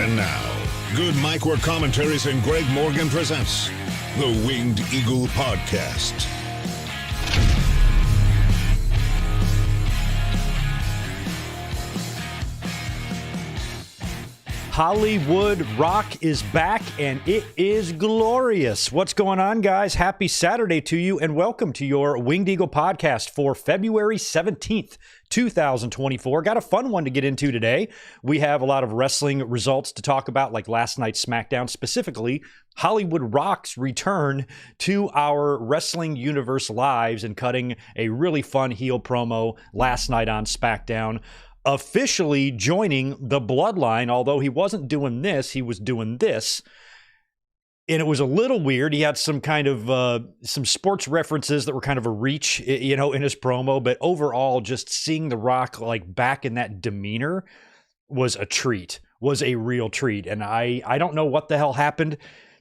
And now, good mic work commentaries and Greg Morgan presents the Winged Eagle Podcast. Hollywood Rock is back, and it is glorious. What's going on, guys? Happy Saturday to you, and welcome to your Winged Eagle Podcast for February 17th, 2024. Got a fun one to get into today. We have a lot of wrestling results to talk about, like last night's SmackDown, specifically Hollywood Rock's return to our Wrestling Universe lives and cutting a really fun heel promo last night on SmackDown. Officially joining the Bloodline, although he wasn't doing this, he was doing this. And it was a little weird. He had some kind of, some sports references that were kind of a reach, you know, in his promo. But overall, just seeing The Rock like back in that demeanor was a treat, was a real treat. And I don't know what the hell happened.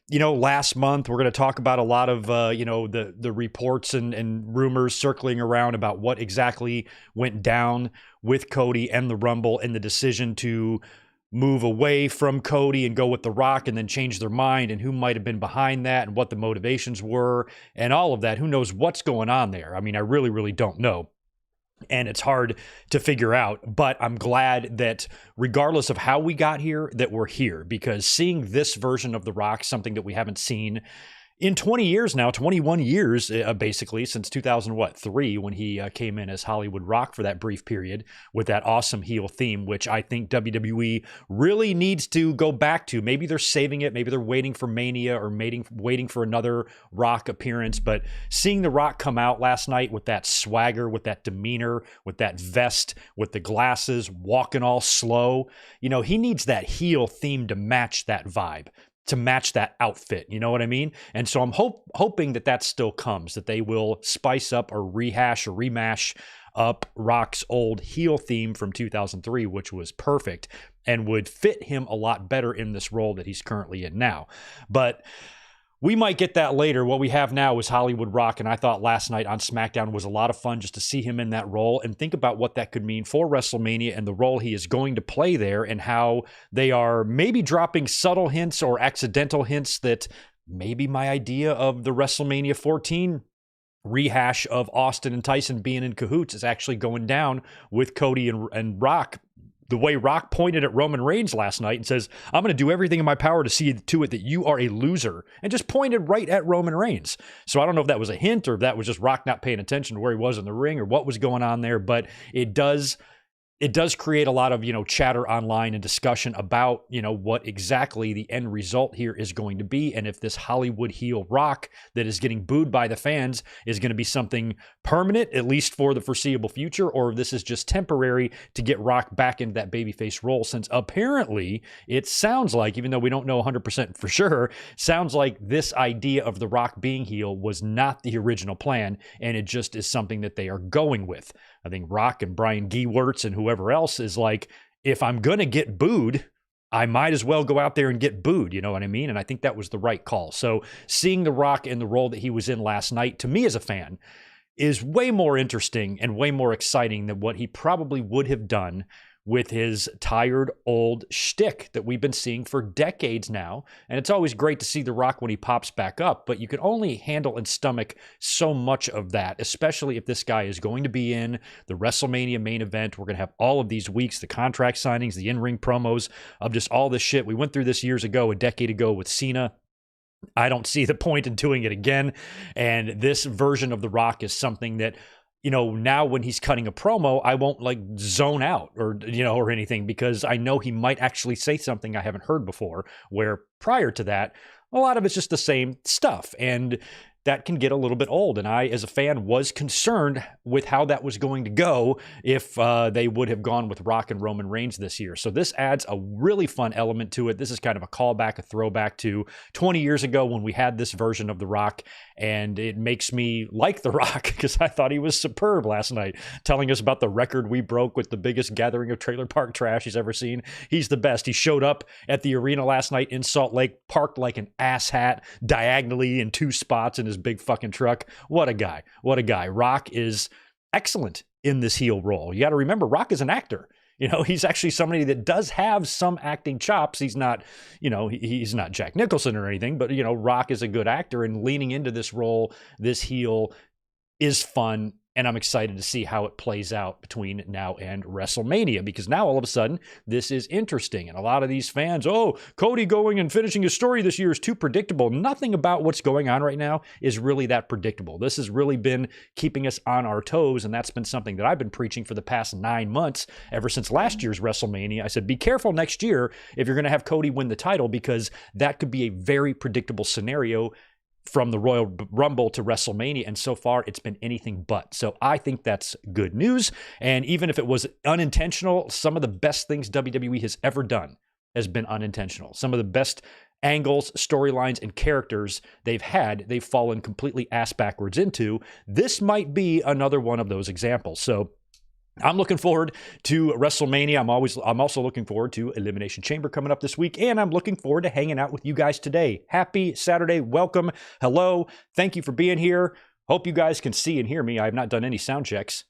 You know, last month, we're going to talk about a lot of, you know, the reports and rumors circling around about what exactly went down with Cody and the Rumble and the decision to move away from Cody and go with The Rock and then change their mind and who might have been behind that and what the motivations were and all of that. Who knows what's going on there? I mean, I really, really don't know. And it's hard to figure out, but I'm glad that regardless of how we got here, that we're here, because seeing this version of The Rock, something that we haven't seen in 20 years now, 21 years, basically, since 2003, when he came in as Hollywood Rock for that brief period with that awesome heel theme, which I think WWE really needs to go back to. Maybe they're saving it. Maybe they're waiting for Mania or waiting for another Rock appearance. But seeing The Rock come out last night with that swagger, with that demeanor, with that vest, with the glasses, walking all slow, you know, he needs that heel theme to match that vibe, to match that outfit, you know what I mean? And so I'm hoping that still comes, that they will spice up or rehash or remash up Rock's old heel theme from 2003, which was perfect and would fit him a lot better in this role that he's currently in now. But we might get that later. What we have now is Hollywood Rock, and I thought last night on SmackDown was a lot of fun just to see him in that role and think about what that could mean for WrestleMania and the role he is going to play there and how they are maybe dropping subtle hints or accidental hints that maybe my idea of the WrestleMania 14 rehash of Austin and Tyson being in cahoots is actually going down with Cody and Rock. The way Rock pointed at Roman Reigns last night and says, I'm going to do everything in my power to see to it that you are a loser, and just pointed right at Roman Reigns. So I don't know if that was a hint or if that was just Rock not paying attention to where he was in the ring or what was going on there, but it does create a lot of, you know, chatter online and discussion about, you know, what exactly the end result here is going to be. And if this Hollywood heel Rock that is getting booed by the fans is going to be something permanent, at least for the foreseeable future, or if this is just temporary to get Rock back into that babyface role, since apparently it sounds like, even though we don't know 100% for sure, sounds like this idea of The Rock being heel was not the original plan. And it just is something that they are going with. I think Rock and Brian Gewirtz and whoever else is like, if I'm going to get booed, I might as well go out there and get booed. You know what I mean? And I think that was the right call. So seeing The Rock in the role that he was in last night, to me as a fan, is way more interesting and way more exciting than what he probably would have done with his tired old shtick that we've been seeing for decades now. And it's always great to see The Rock when he pops back up, but you can only handle and stomach so much of that, especially if this guy is going to be in the WrestleMania main event. We're going to have all of these weeks, the contract signings, the in-ring promos of just all this shit. We went through this years ago, a decade ago with Cena. I don't see the point in doing it again. And this version of The Rock is something that, you know, now when he's cutting a promo, I won't like zone out or, you know, or anything, because I know he might actually say something I haven't heard before, where prior to that, a lot of it's just the same stuff. And that can get a little bit old. And I, as a fan, was concerned with how that was going to go if they would have gone with Rock and Roman Reigns this year. So this adds a really fun element to it. This is kind of a callback, a throwback to 20 years ago when we had this version of The Rock. And it makes me like The Rock because I thought he was superb last night, telling us about the record we broke with the biggest gathering of trailer park trash he's ever seen. He's the best. He showed up at the arena last night in Salt Lake, parked like an asshat diagonally in two spots in his big fucking truck. What a guy. What a guy. Rock is excellent in this heel role. You got to remember, Rock is an actor. He's actually somebody that does have some acting chops. He's not, he's not Jack Nicholson or anything, but, Rock is a good actor, and leaning into this role, this heel, is fun. And I'm excited to see how it plays out between now and WrestleMania, because now all of a sudden this is interesting. And a lot of these fans, Cody going and finishing his story this year is too predictable. Nothing about what's going on right now is really that predictable. This has really been keeping us on our toes. And that's been something that I've been preaching for the past 9 months, ever since last year's WrestleMania. I said, be careful next year if you're going to have Cody win the title, because that could be a very predictable scenario from the Royal Rumble to WrestleMania, and so far it's been anything but. So I think that's good news, and even if it was unintentional, some of the best things WWE has ever done has been unintentional. Some of the best angles, storylines, and characters they've fallen completely ass backwards into. This might be another one of those examples. So I'm looking forward to WrestleMania. I'm also looking forward to Elimination Chamber coming up this week, and I'm looking forward to hanging out with you guys today. Happy Saturday. Welcome. Hello. Thank you for being here. Hope you guys can see and hear me. I have not done any sound checks.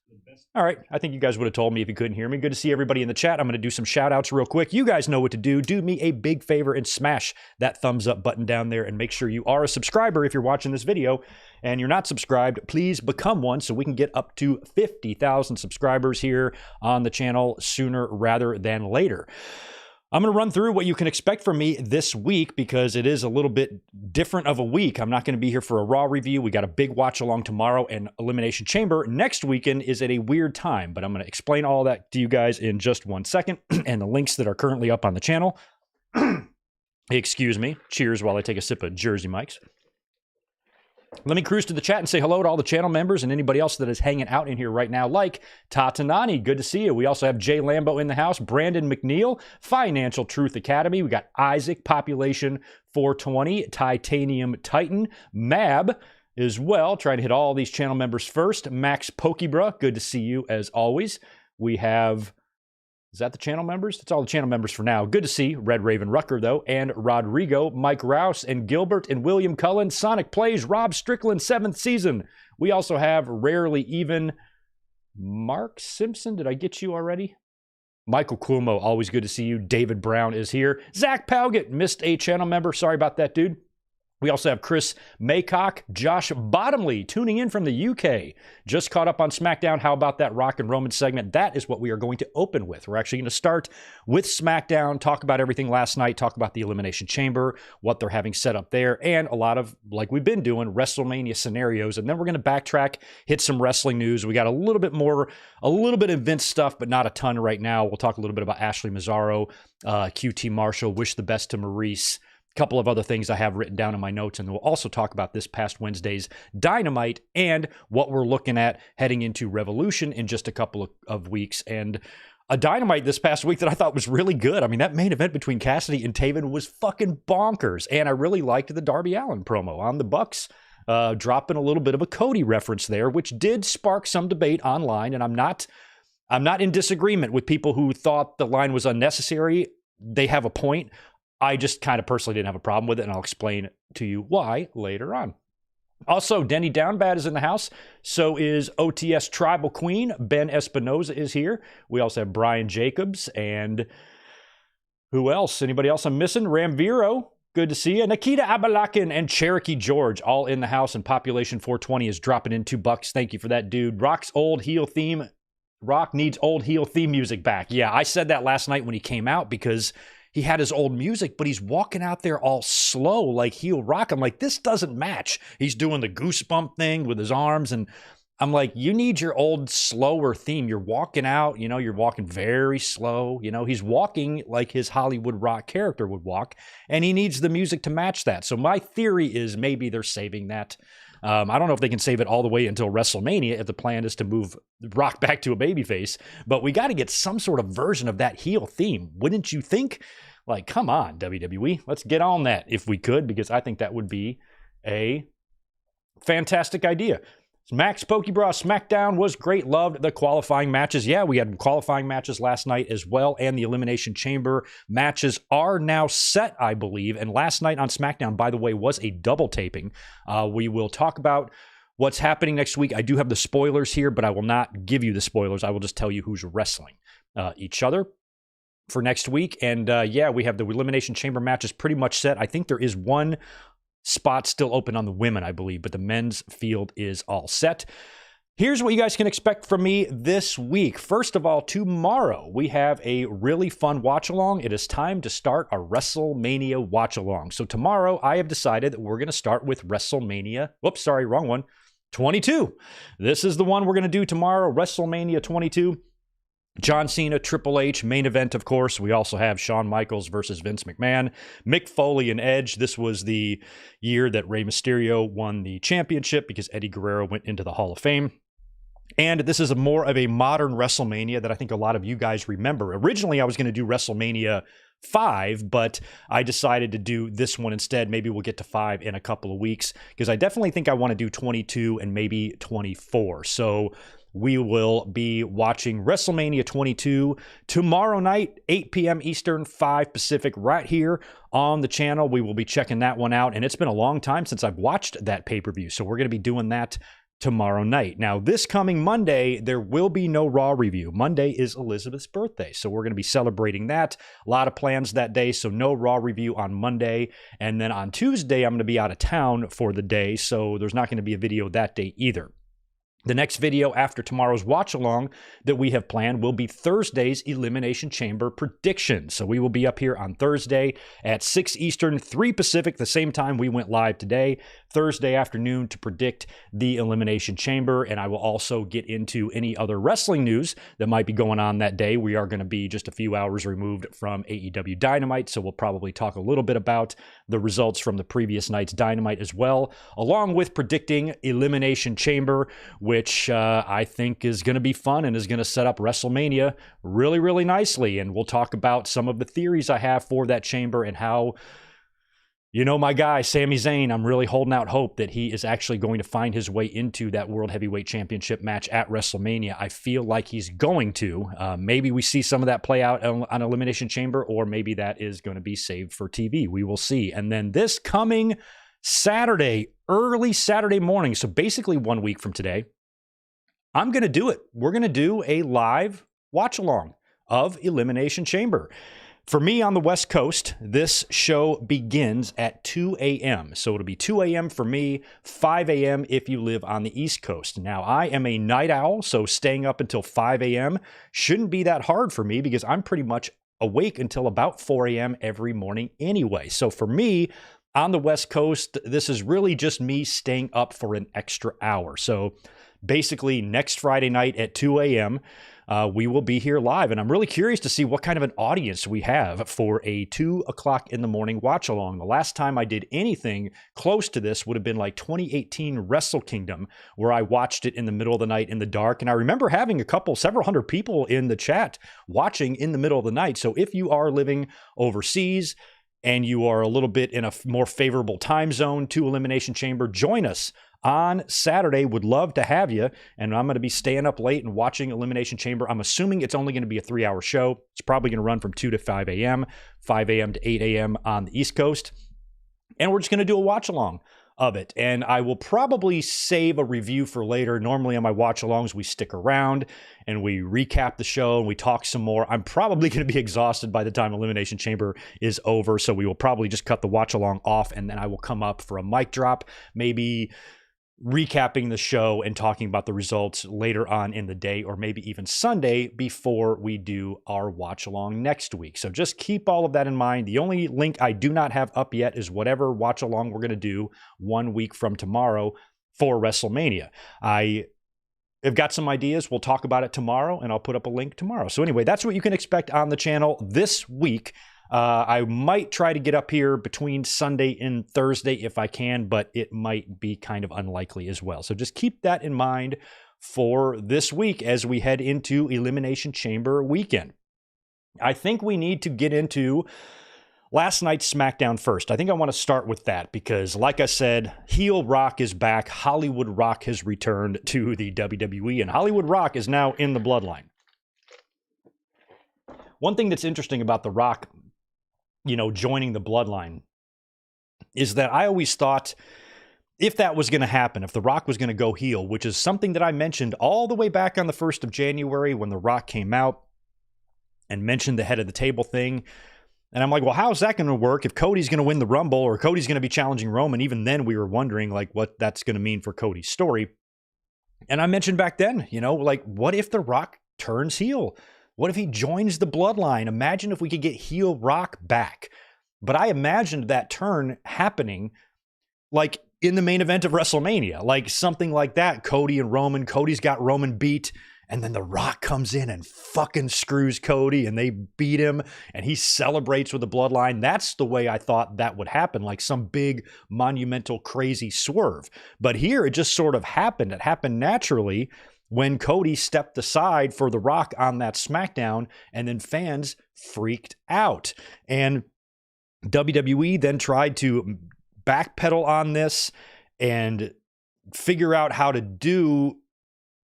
All right. I think you guys would have told me if you couldn't hear me. Good to see everybody in the chat. I'm going to do some shout outs real quick. You guys know what to do. Do me a big favor and smash that thumbs up button down there, and make sure you are a subscriber if you're watching this video. And you're not subscribed, please become one so we can get up to 50,000 subscribers here on the channel sooner rather than later. I'm going to run through what you can expect from me this week, because it is a little bit different of a week. I'm not going to be here for a Raw review. We got a big watch along tomorrow, and Elimination Chamber next weekend is at a weird time, but I'm going to explain all that to you guys in just 1 second, and the links that are currently up on the channel. Excuse me. Cheers while I take a sip of Jersey Mike's. Let me cruise to the chat and say hello to all the channel members and anybody else that is hanging out in here right now, like Tatanani. Good to see you. We also have Jay Lambo in the house, Brandon McNeil, Financial Truth Academy. We got Isaac, Population 420, Titanium Titan, Mab as well, trying to hit all these channel members first. Max Pokebra, good to see you as always. We have... Is that the channel members? That's all the channel members for now. Good to see Red Raven Rucker, though, and Rodrigo, Mike Rouse, and Gilbert, and William Cullen, Sonic Plays, Rob Strickland, 7th season. We also have Rarely Even, Mark Simpson. Did I get you already? Michael Cuomo, always good to see you. David Brown is here. Zach Palgett, missed a channel member. Sorry about that, dude. We also have Chris Maycock, Josh Bottomley tuning in from the UK. Just caught up on SmackDown. How about that Rock and Roman segment? That is what we are going to open with. We're actually going to start with SmackDown, talk about everything last night, talk about the Elimination Chamber, what they're having set up there, and a lot of, like we've been doing, WrestleMania scenarios. And then we're going to backtrack, hit some wrestling news. We got a little bit of Vince stuff, but not a ton right now. We'll talk a little bit about Ashley Mazzaro, QT Marshall, wish the best to Maurice. Couple of other things I have written down in my notes, and we'll also talk about this past Wednesday's Dynamite and what we're looking at heading into Revolution in just a couple of weeks. And a Dynamite this past week that I thought was really good. I mean, that main event between Cassidy and Taven was fucking bonkers, and I really liked the Darby Allin promo on the Bucks, dropping a little bit of a Cody reference there, which did spark some debate online, and I'm not in disagreement with people who thought the line was unnecessary. They have a point. I just kind of personally didn't have a problem with it, and I'll explain to you why later on. Also, Denny Downbad is in the house. So is OTS Tribal Queen. Ben Espinoza is here. We also have Brian Jacobs, and who else? Anybody else I'm missing? Ramviro, good to see you. Nikita Abalakin and Cherokee George all in the house, and Population 420 is dropping in $2. Thank you for that, dude. Rock's old heel theme. Rock needs old heel theme music back. Yeah, I said that last night when he came out, because he had his old music, but he's walking out there all slow like heel Rock. I'm like, this doesn't match. He's doing the goosebump thing with his arms, and I'm like, you need your old slower theme. You're walking out, you're walking very slow. He's walking like his Hollywood Rock character would walk, and he needs the music to match that. So my theory is maybe they're saving that. I don't know if they can save it all the way until WrestleMania if the plan is to move Rock back to a babyface, but we got to get some sort of version of that heel theme. Wouldn't you think? Like, come on, WWE. Let's get on that if we could, because I think that would be a fantastic idea. Max Pokebra SmackDown was great. Loved the qualifying matches. Yeah, we had qualifying matches last night as well, and the Elimination Chamber matches are now set, I believe. And last night on SmackDown, by the way, was a double taping. We will talk about what's happening next week. I do have the spoilers here, but I will not give you the spoilers. I will just tell you who's wrestling each other for next week. And we have the Elimination Chamber matches pretty much set. I think there is one spot still open on the women, I believe, but the men's field is all set. Here's what you guys can expect from me this week. First of all, tomorrow we have a really fun watch-along. It is time to start a WrestleMania watch-along. So tomorrow I have decided that we're going to start with WrestleMania. Whoops, sorry, wrong one. 22. This is the one we're going to do tomorrow, WrestleMania 22. John Cena, Triple H, main event, of course. We also have Shawn Michaels versus Vince McMahon, Mick Foley and Edge. This was the year that Rey Mysterio won the championship because Eddie Guerrero went into the Hall of Fame. And this is more of a modern WrestleMania that I think a lot of you guys remember. Originally, I was going to do WrestleMania 5, but I decided to do this one instead. Maybe we'll get to 5 in a couple of weeks because I definitely think I want to do 22 and maybe 24. So we will be watching WrestleMania 22 tomorrow night, 8 p.m. Eastern, 5 Pacific, right here on the channel. We will be checking that one out. And it's been a long time since I've watched that pay-per-view. So we're going to be doing that tomorrow night. Now, this coming Monday, there will be no Raw review. Monday is Elizabeth's birthday, so we're going to be celebrating that. A lot of plans that day, so no Raw review on Monday. And then on Tuesday, I'm going to be out of town for the day, so there's not going to be a video that day either. The next video after tomorrow's watch-along that we have planned will be Thursday's Elimination Chamber predictions. So we will be up here on Thursday at 6 Eastern, 3 Pacific, the same time we went live today, Thursday afternoon, to predict the Elimination Chamber. And I will also get into any other wrestling news that might be going on that day. We are going to be just a few hours removed from AEW Dynamite, so we'll probably talk a little bit about the results from the previous night's Dynamite as well, along with predicting Elimination Chamber, which I think is going to be fun and is going to set up WrestleMania really, really nicely. And we'll talk about some of the theories I have for that chamber and how, you know, my guy, Sami Zayn, I'm really holding out hope that he is actually going to find his way into that World Heavyweight Championship match at WrestleMania. I feel like he's going to. Maybe we see some of that play out on Elimination Chamber, or maybe that is going to be saved for TV. We will see. And then this coming Saturday, early Saturday morning, so basically 1 week from today, I'm going to do it. We're going to do a live watch-along of Elimination Chamber. For me on the West Coast, this show begins at 2 a.m. So it'll be 2 a.m. for me, 5 a.m. if you live on the East Coast. Now, I am a night owl, so staying up until 5 a.m. shouldn't be that hard for me because I'm pretty much awake until about 4 a.m. every morning anyway. So for me, on the West Coast, this is really just me staying up for an extra hour. So basically, next Friday night at 2 a.m., we will be here live. And I'm really curious to see what kind of an audience we have for a 2 o'clock in the morning watch along. The last time I did anything close to this would have been like 2018 Wrestle Kingdom, where I watched it in the middle of the night in the dark. And I remember having several hundred people in the chat watching in the middle of the night. So if you are living overseas and you are a little bit in a more favorable time zone to Elimination Chamber, join us on Saturday. Would love to have you. And I'm going to be staying up late and watching Elimination Chamber. I'm assuming it's only going to be a 3-hour show. It's probably going to run from 2 to 5 a.m., 5 a.m. to 8 a.m. on the East Coast. And we're just going to do a watch along of it. And I will probably save a review for later. Normally on my watch alongs, we stick around and we recap the show and we talk some more. I'm probably going to be exhausted by the time Elimination Chamber is over. So we will probably just cut the watch along off, and then I will come up for a mic drop, maybe recapping the show and talking about the results later on in the day, or maybe even Sunday before we do our watch along next week. So just keep all of that in mind. The only link I do not have up yet is whatever watch along we're going to do 1 week from tomorrow for WrestleMania. I have got some ideas. We'll talk about it tomorrow, and I'll put up a link tomorrow. So anyway, that's what you can expect on the channel this week. I might try to get up here between Sunday and Thursday if I can, but it might be kind of unlikely as well. So just keep that in mind for this week as we head into Elimination Chamber weekend. I think we need to get into last night's SmackDown first. I think I want to start with that because, like I said, heel Rock is back. Hollywood Rock has returned to the WWE, and Hollywood Rock is now in the Bloodline. One thing that's interesting about The Rock, joining the Bloodline, is that I always thought if that was going to happen, if The Rock was going to go heel, which is something that I mentioned all the way back on the 1st of January when The Rock came out and mentioned the head of the table thing. And I'm like, well, how's that going to work if Cody's going to win the Rumble or Cody's going to be challenging Roman? Even then we were wondering like what that's going to mean for Cody's story. And I mentioned back then, like what if The Rock turns heel? What if he joins the Bloodline? Imagine if we could get heel Rock back. But I imagined that turn happening like in the main event of WrestleMania, like something like that. Cody and Roman, Cody's got Roman beat. And then The Rock comes in and fucking screws Cody and they beat him and he celebrates with the Bloodline. That's the way I thought that would happen, like some big monumental crazy swerve. But here it just sort of happened. It happened naturally when Cody stepped aside for The Rock on that SmackDown, and then fans freaked out. And WWE then tried to backpedal on this and figure out how to do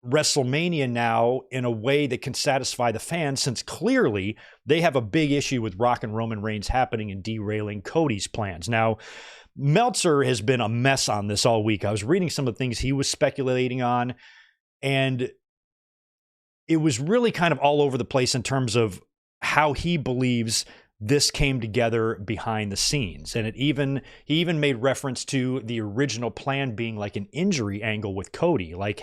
WrestleMania now in a way that can satisfy the fans, since clearly they have a big issue with Rock and Roman Reigns happening and derailing Cody's plans. Now, Meltzer has been a mess on this all week. I was reading some of the things he was speculating on, and it was really kind of all over the place in terms of how he believes this came together behind the scenes. And he even made reference to the original plan being like an injury angle with Cody, like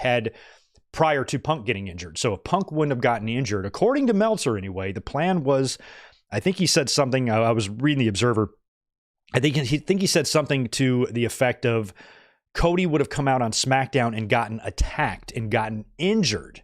prior to Punk getting injured. So if Punk wouldn't have gotten injured, according to Meltzer anyway, the plan was, I think he said something, I was reading the Observer, I think he said something to the effect of Cody would have come out on SmackDown and gotten attacked and gotten injured.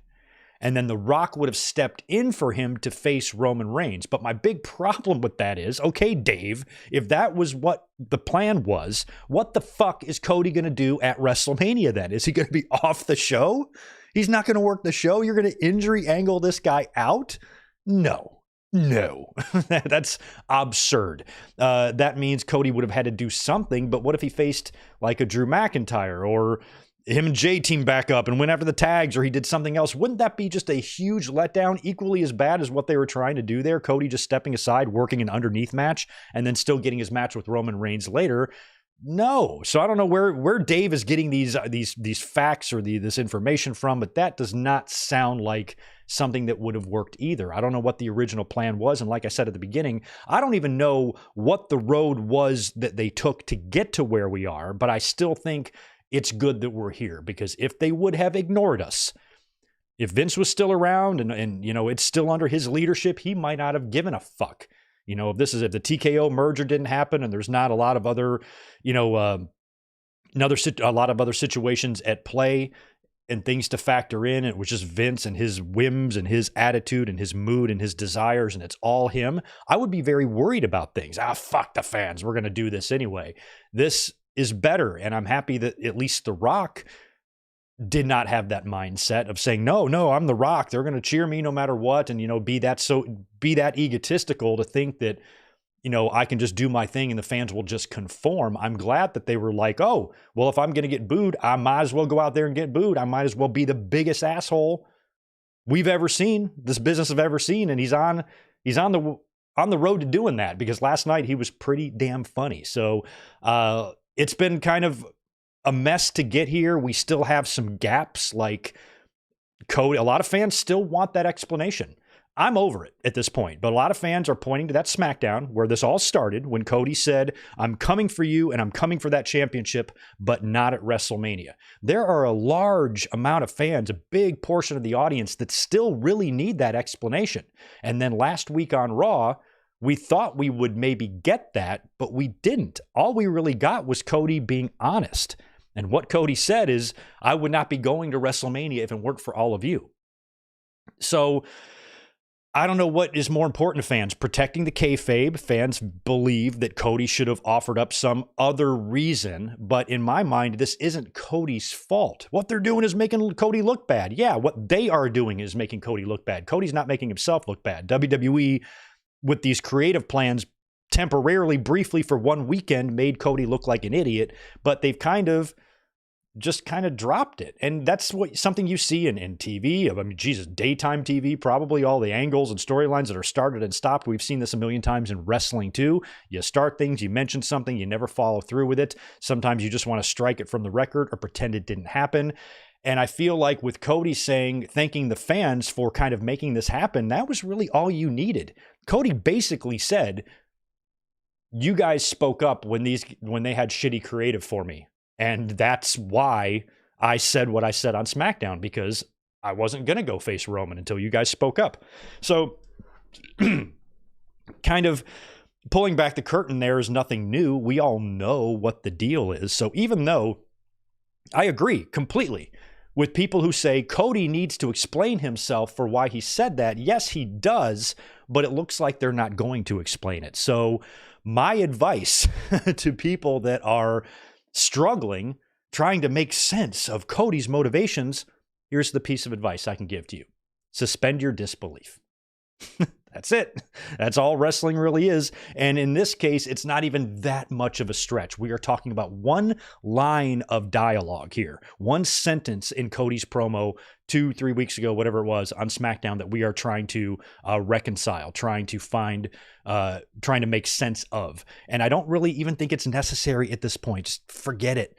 And then The Rock would have stepped in for him to face Roman Reigns. But my big problem with that is, okay, Dave, if that was what the plan was, what the fuck is Cody going to do at WrestleMania then? Is he going to be off the show? He's not going to work the show? You're going to injury angle this guy out? No. That's absurd. That means Cody would have had to do something, but what if he faced like a Drew McIntyre, or him and Jay team back up and went after the tags, or he did something else? Wouldn't that be just a huge letdown, equally as bad as what they were trying to do there? Cody just stepping aside, working an underneath match, and then still getting his match with Roman Reigns later. No. So I don't know where Dave is getting these facts or this information from, but that does not sound like something that would have worked either. I don't know what the original plan was. And like I said at the beginning, I don't even know what the road was that they took to get to where we are, but I still think it's good that we're here, because if they would have ignored us, if Vince was still around and it's still under his leadership, he might not have given a fuck. If the TKO merger didn't happen and there's not a lot of other, a lot of other situations at play and things to factor in, it was just Vince and his whims and his attitude and his mood and his desires, and it's all him, I would be very worried about things. Fuck the fans. We're going to do this anyway. This is better. And I'm happy that at least The Rock did not have that mindset of saying, no, I'm The Rock. They're going to cheer me no matter what. And, be that egotistical to think that, I can just do my thing and the fans will just conform. I'm glad that they were like, oh, well, if I'm going to get booed, I might as well go out there and get booed. I might as well be the biggest asshole we've ever seen, this business have ever seen. And he's on the road to doing that, because last night he was pretty damn funny. So, it's been kind of a mess to get here. We still have some gaps, like Cody. A lot of fans still want that explanation. I'm over it at this point, but a lot of fans are pointing to that SmackDown where this all started, when Cody said, I'm coming for you and I'm coming for that championship, but not at WrestleMania. There are a large amount of fans, a big portion of the audience, that still really need that explanation. And then last week on Raw, we thought we would maybe get that, but we didn't. All we really got was Cody being honest. And what Cody said is, I would not be going to WrestleMania if it weren't for all of you. So I don't know what is more important to fans. Protecting the kayfabe. Fans believe that Cody should have offered up some other reason. But in my mind, this isn't Cody's fault. What they're doing is making Cody look bad. Yeah, what they are doing is making Cody look bad. Cody's not making himself look bad. WWE, with these creative plans, temporarily, briefly for one weekend, made Cody look like an idiot, but they've kind of just kind of dropped it. And that's something you see in TV. I mean, Jesus, daytime TV, probably all the angles and storylines that are started and stopped. We've seen this a million times in wrestling too. You start things, you mention something, you never follow through with it. Sometimes you just want to strike it from the record or pretend it didn't happen. And I feel like with Cody thanking the fans for kind of making this happen, that was really all you needed. Cody basically said, you guys spoke up when they had shitty creative for me. And that's why I said what I said on SmackDown, because I wasn't going to go face Roman until you guys spoke up. So kind of pulling back the curtain there is nothing new. We all know what the deal is. So even though I agree completely with people who say Cody needs to explain himself for why he said that, yes, he does, but it looks like they're not going to explain it. So my advice to people that are struggling, trying to make sense of Cody's motivations, here's the piece of advice I can give to you. Suspend your disbelief. That's it. That's all wrestling really is. And in this case, it's not even that much of a stretch. We are talking about one line of dialogue here, one sentence in Cody's promo 2-3 weeks ago, whatever it was, on SmackDown that we are trying to reconcile, trying to find, trying to make sense of. And I don't really even think it's necessary at this point. Just forget it.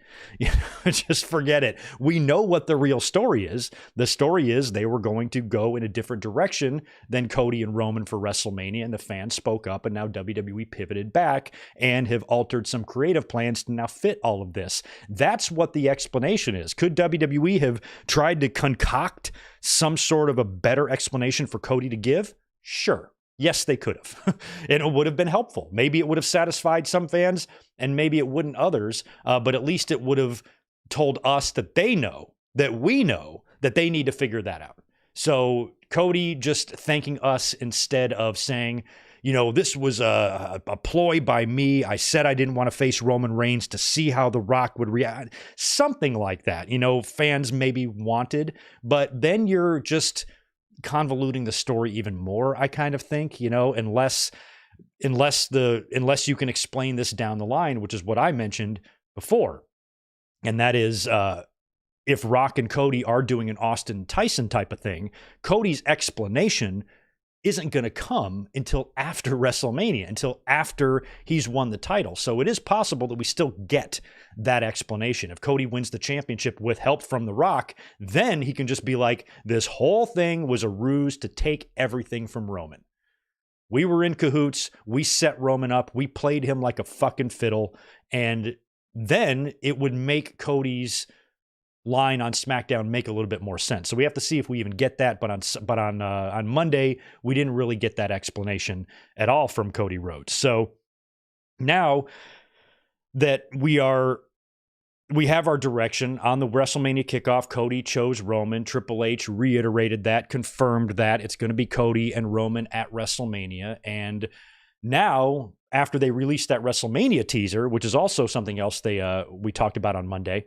Just forget it. We know what the real story is. The story is they were going to go in a different direction than Cody and Roman for WrestleMania, and the fans spoke up, and now WWE pivoted back and have altered some creative plans to now fit all of this. That's what the explanation is. Could WWE have tried to concoct some sort of a better explanation for Cody to give? Sure. Yes, they could have. And it would have been helpful. Maybe it would have satisfied some fans and maybe it wouldn't others, but at least it would have told us that they know, that we know, that they need to figure that out. So Cody just thanking us instead of saying, you know, this was a ploy by me. I said I didn't want to face Roman Reigns to see how The Rock would react. Something like that, you know, fans maybe wanted, but then you're just convoluting the story even more, I kind of think, you know, unless you can explain this down the line, which is what I mentioned before. And that is, if Rock and Cody are doing an Austin Tyson type of thing, Cody's explanation isn't going to come until after WrestleMania, until after he's won the title. So it is possible that we still get that explanation. If Cody wins the championship with help from The Rock, then he can just be like, this whole thing was a ruse to take everything from Roman. We were in cahoots. We set Roman up. We played him like a fucking fiddle. And then it would make Cody's line on SmackDown make a little bit more sense. So we have to see if we even get that. But on Monday, we didn't really get that explanation at all from Cody Rhodes. So now that we have our direction on the WrestleMania kickoff, Cody chose Roman. Triple H reiterated that, confirmed that it's going to be Cody and Roman at WrestleMania. And now, after they released that WrestleMania teaser, which is also something else we talked about on Monday,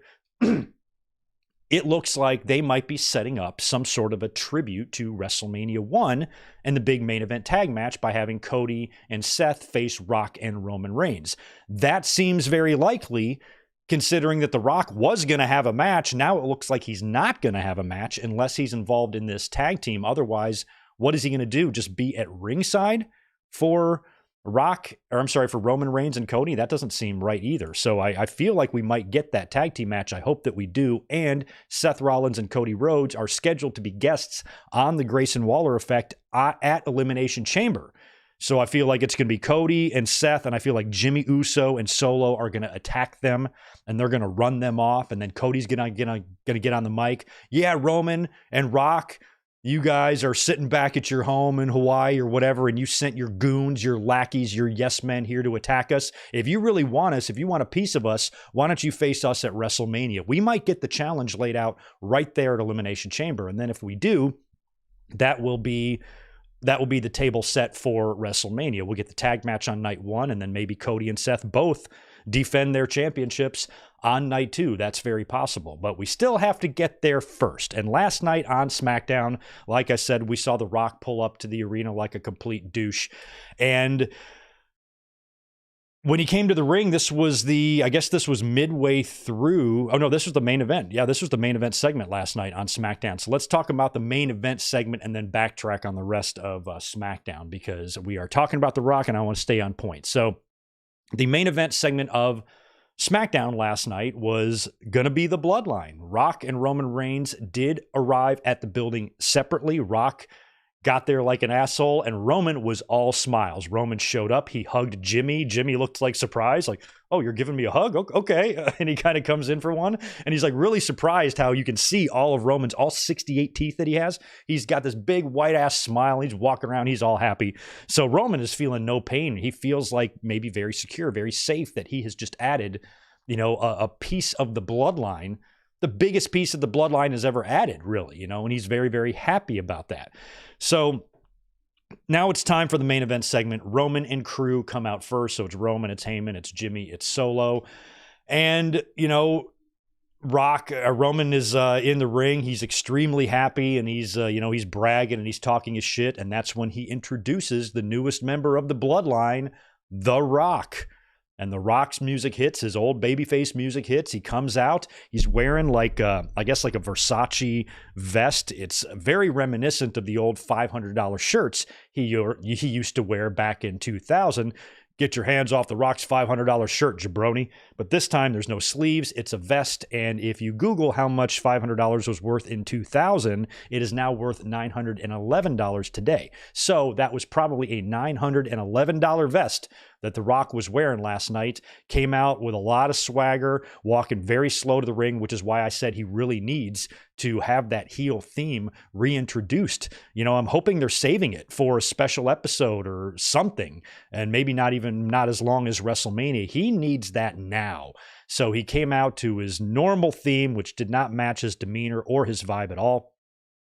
it looks like they might be setting up some sort of a tribute to WrestleMania 1 and the big main event tag match by having Cody and Seth face Rock and Roman Reigns. That seems very likely, considering that The Rock was going to have a match. Now it looks like he's not going to have a match unless he's involved in this tag team. Otherwise, what is he going to do? Just be at ringside for Roman Reigns and Cody? That doesn't seem right either. So I feel like we might get that tag team match. I hope that we do. And Seth Rollins and Cody Rhodes are scheduled to be guests on the Grayson Waller Effect at Elimination Chamber. So I feel like it's going to be Cody and Seth, and I feel like Jimmy Uso and Solo are going to attack them, and they're going to run them off, and then Cody's going to get on the mic. Yeah, Roman and Rock, you guys are sitting back at your home in Hawaii or whatever, and you sent your goons, your lackeys, your yes men here to attack us. If you really want us, if you want a piece of us, why don't you face us at WrestleMania? We might get the challenge laid out right there at Elimination Chamber. And then if we do, that will be the table set for WrestleMania. We'll get the tag match on night 1, and then maybe Cody and Seth both defend their championships on night 2. That's very possible, but we still have to get there first. And last night on SmackDown, like I said, we saw The Rock pull up to the arena like a complete douche. And when he came to the ring, this was midway through. Oh no, this was the main event. Yeah, this was the main event segment last night on SmackDown. So let's talk about the main event segment and then backtrack on the rest of SmackDown, because we are talking about The Rock and I want to stay on point. So the main event segment of SmackDown last night was going to be the Bloodline. Rock and Roman Reigns did arrive at the building separately. Rock got there like an asshole, and Roman was all smiles. Roman showed up. He hugged Jimmy. Jimmy looked like surprised, like, oh, you're giving me a hug? Okay. And he kind of comes in for one, and he's like really surprised how you can see all of Roman's, all 68 teeth that he has. He's got this big white ass smile. He's walking around. He's all happy. So Roman is feeling no pain. He feels like maybe very secure, very safe, that he has just added, a piece of the bloodline, the biggest piece of the bloodline has ever added, really, and he's very, very happy about that. So now it's time for the main event segment. Roman and crew come out first. So it's Roman, it's Heyman, it's Jimmy, it's Solo. And, Roman is in the ring. He's extremely happy, and he's bragging and he's talking his shit. And that's when he introduces the newest member of the bloodline, The Rock. And The Rock's music hits, his old babyface music hits. He comes out. He's wearing like a Versace vest. It's very reminiscent of the old $500 shirts he used to wear back in 2000. Get your hands off The Rock's $500 shirt, jabroni. But this time there's no sleeves. It's a vest. And if you Google how much $500 was worth in 2000, it is now worth $911 today. So that was probably a $911 vest that The Rock was wearing last night. Came out with a lot of swagger, walking very slow to the ring, which is why I said he really needs to have that heel theme reintroduced. I'm hoping they're saving it for a special episode or something, and maybe not as long as WrestleMania. He needs that now. So he came out to his normal theme, which did not match his demeanor or his vibe at all.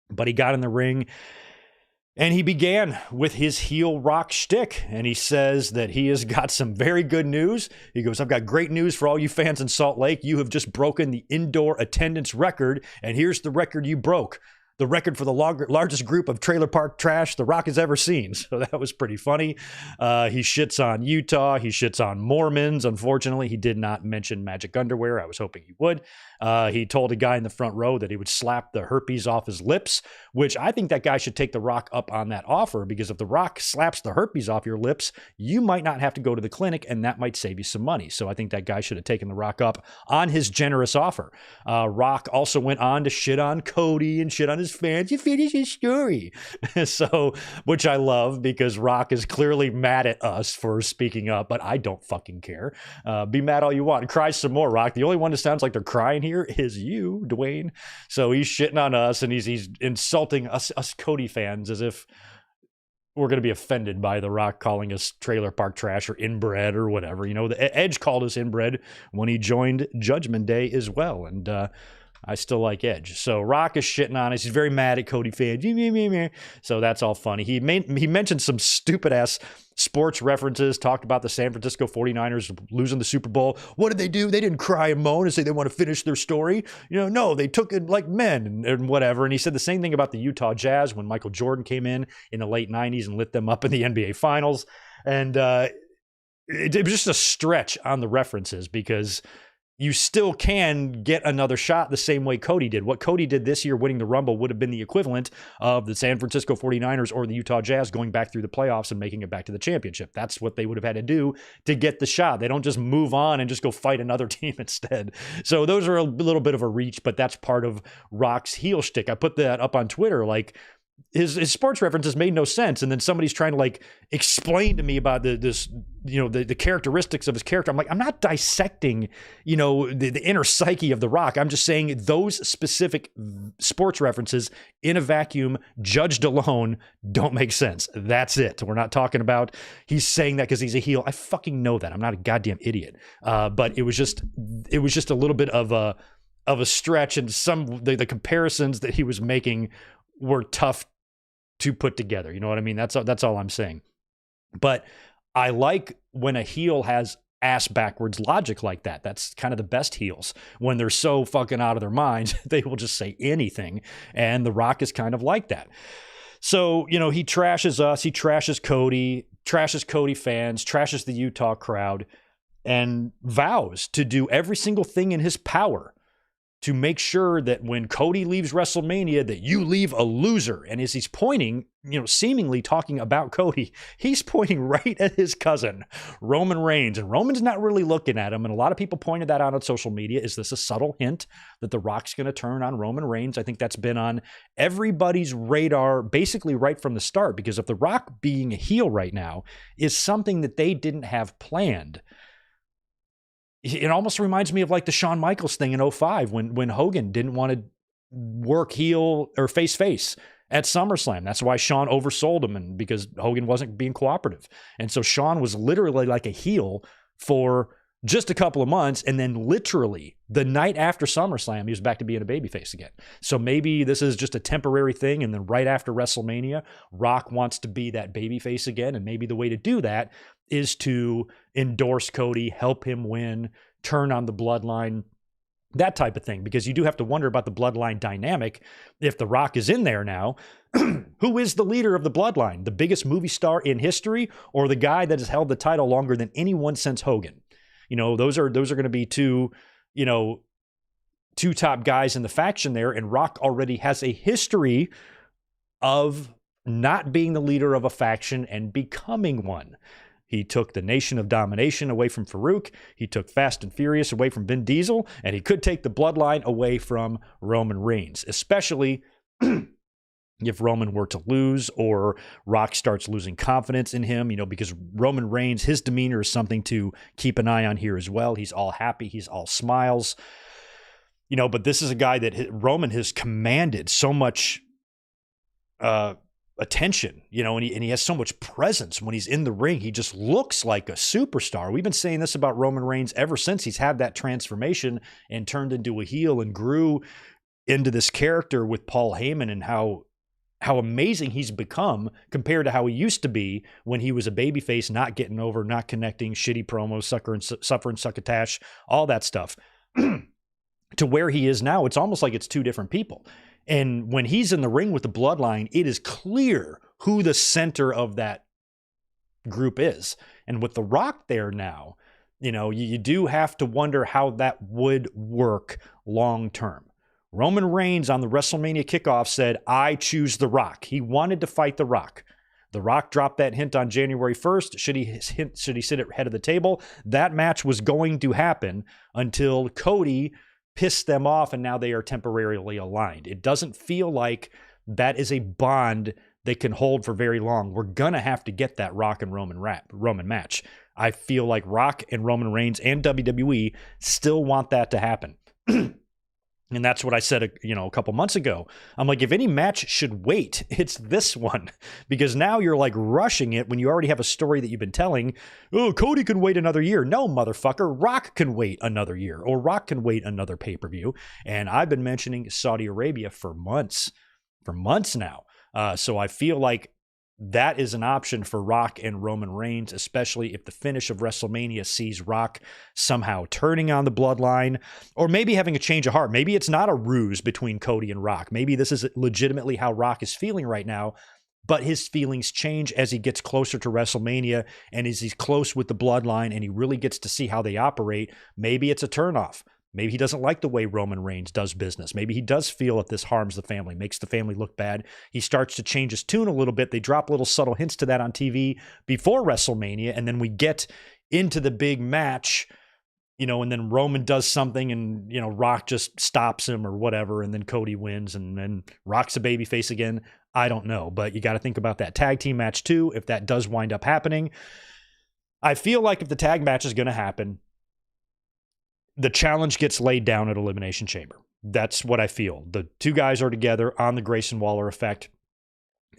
But he got in the ring, and he began with his heel Rock shtick, and he says that he has got some very good news. He goes, I've got great news for all you fans in Salt Lake. You have just broken the indoor attendance record, and here's the record you broke. The record for the largest group of trailer park trash The Rock has ever seen. So that was pretty funny. He shits on Utah. He shits on Mormons. Unfortunately, he did not mention magic underwear. I was hoping he would. He told a guy in the front row that he would slap the herpes off his lips, which I think that guy should take The Rock up on that offer, because if The Rock slaps the herpes off your lips, you might not have to go to the clinic, and that might save you some money. So I think that guy should have taken The Rock up on his generous offer. Rock also went on to shit on Cody and shit on his fans. You finish his story. So, which I love, because Rock is clearly mad at us for speaking up, but I don't fucking care. Be mad all you want. Cry some more, Rock. The only one that sounds like they're crying here is you, Dwayne. So he's shitting on us, and he's insulting us Cody fans as if we're going to be offended by The Rock calling us trailer park trash or inbred or whatever. The Edge called us inbred when he joined Judgment Day as well. And I still like Edge. So Rock is shitting on us. He's very mad at Cody fans. So that's all funny. He mentioned some stupid ass sports references, talked about the San Francisco 49ers losing the Super Bowl. What did they do? They didn't cry and moan and say they want to finish their story. No, they took it like men and whatever. And he said the same thing about the Utah Jazz when Michael Jordan came in the late 90s and lit them up in the NBA Finals. And it was just a stretch on the references, because you still can get another shot the same way Cody did. What Cody did this year, winning the Rumble, would have been the equivalent of the San Francisco 49ers or the Utah Jazz going back through the playoffs and making it back to the championship. That's what they would have had to do to get the shot. They don't just move on and just go fight another team instead. So those are a little bit of a reach, but that's part of Rock's heel shtick. I put that up on Twitter, like, his sports references made no sense, and then somebody's trying to like explain to me about the characteristics of his character. I'm like, I'm not dissecting the inner psyche of The Rock. I'm just saying those specific sports references in a vacuum, judged alone, don't make sense. That's it. We're not talking about he's saying that because he's a heel. I fucking know that. I'm not a goddamn idiot. But it was just a little bit of a stretch, and the comparisons that he was making were tough to put together. You know what I mean? That's all I'm saying. But I like when a heel has ass backwards logic like that. That's kind of the best heels. When they're so fucking out of their minds, they will just say anything. And The Rock is kind of like that. So, he trashes us. He trashes Cody, trashes Cody fans, trashes the Utah crowd, and vows to do every single thing in his power to make sure that when Cody leaves WrestleMania, that you leave a loser. And as he's pointing, seemingly talking about Cody, he's pointing right at his cousin, Roman Reigns. And Roman's not really looking at him. And a lot of people pointed that out on social media. Is this a subtle hint that The Rock's going to turn on Roman Reigns? I think that's been on everybody's radar basically right from the start, because if The Rock being a heel right now is something that they didn't have planned, it almost reminds me of like the Shawn Michaels thing in 2005 when Hogan didn't want to work heel or face at SummerSlam. That's why Shawn oversold him, and because Hogan wasn't being cooperative. And so Shawn was literally like a heel for just a couple of months, and then literally the night after SummerSlam, he was back to being a babyface again. So maybe this is just a temporary thing, and then right after WrestleMania, Rock wants to be that babyface again, and maybe the way to do that is to endorse Cody, help him win, turn on the Bloodline, that type of thing. Because you do have to wonder about the Bloodline dynamic. If The Rock is in there now, who is the leader of the Bloodline? The biggest movie star in history, or the guy that has held the title longer than anyone since Hogan? Those are going to be two top guys in the faction there, and Rock already has a history of not being the leader of a faction and becoming one. He took the Nation of Domination away from Farouk. He took Fast and Furious away from Vin Diesel, and he could take the Bloodline away from Roman Reigns, especially if Roman were to lose or Rock starts losing confidence in him, because Roman Reigns, his demeanor is something to keep an eye on here as well. He's all happy. He's all smiles, but this is a guy that Roman has commanded so much attention, and he has so much presence when he's in the ring. He just looks like a superstar. We've been saying this about Roman Reigns ever since he's had that transformation and turned into a heel and grew into this character with Paul Heyman, and how amazing he's become compared to how he used to be when he was a babyface, not getting over, not connecting, shitty promos, suffering succotash, all that stuff, to where he is now. It's almost like it's two different people. And when he's in the ring with the Bloodline, it is clear who the center of that group is. And with The Rock there now, you do have to wonder how that would work long term. Roman Reigns on the WrestleMania kickoff said, "I choose The Rock." He wanted to fight The Rock. The Rock dropped that hint on January 1st. Should he sit at head of the table? That match was going to happen until Cody pissed them off, and now they are temporarily aligned. It doesn't feel like that is a bond they can hold for very long. We're going to have to get that Rock and Roman match. I feel like Rock and Roman Reigns and WWE still want that to happen. And that's what I said, a couple months ago. I'm like, if any match should wait, it's this one, because now you're like rushing it when you already have a story that you've been telling. Oh, Cody can wait another year. No, motherfucker. Rock can wait another year, or Rock can wait another pay-per-view. And I've been mentioning Saudi Arabia for months now. So I feel like that is an option for Rock and Roman Reigns, especially if the finish of WrestleMania sees Rock somehow turning on the Bloodline, or maybe having a change of heart. Maybe it's not a ruse between Cody and Rock. Maybe this is legitimately how Rock is feeling right now, but his feelings change as he gets closer to WrestleMania, and as he's close with the Bloodline and he really gets to see how they operate. Maybe it's a turnoff. Maybe he doesn't like the way Roman Reigns does business. Maybe he does feel that this harms the family, makes the family look bad. He starts to change his tune a little bit. They drop little subtle hints to that on TV before WrestleMania, and then we get into the big match, and then Roman does something, and, Rock just stops him or whatever, and then Cody wins, and then Rock's a babyface again. I don't know, but you got to think about that tag team match too, if that does wind up happening. I feel like if the tag match is going to happen, the challenge gets laid down at Elimination Chamber. That's what I feel. The two guys are together on the Grayson Waller effect.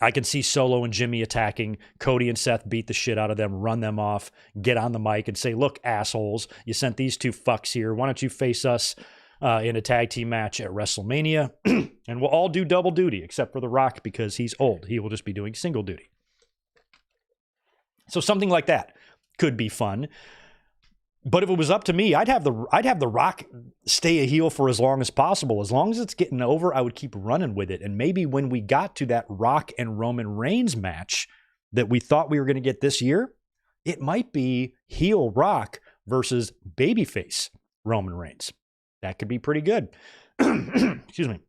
I can see Solo and Jimmy attacking. Cody and Seth beat the shit out of them, run them off, get on the mic and say, "Look, assholes, you sent these two fucks here. Why don't you face us in a tag team match at WrestleMania?" And we'll all do double duty, except for The Rock, because he's old. He will just be doing single duty. So something like that could be fun. But if it was up to me, I'd have the Rock stay a heel for as long as possible. As long as it's getting over, I would keep running with it. And maybe when we got to that Rock and Roman Reigns match, that we thought we were going to get this year, it might be heel Rock versus babyface Roman Reigns. That could be pretty good. Excuse me.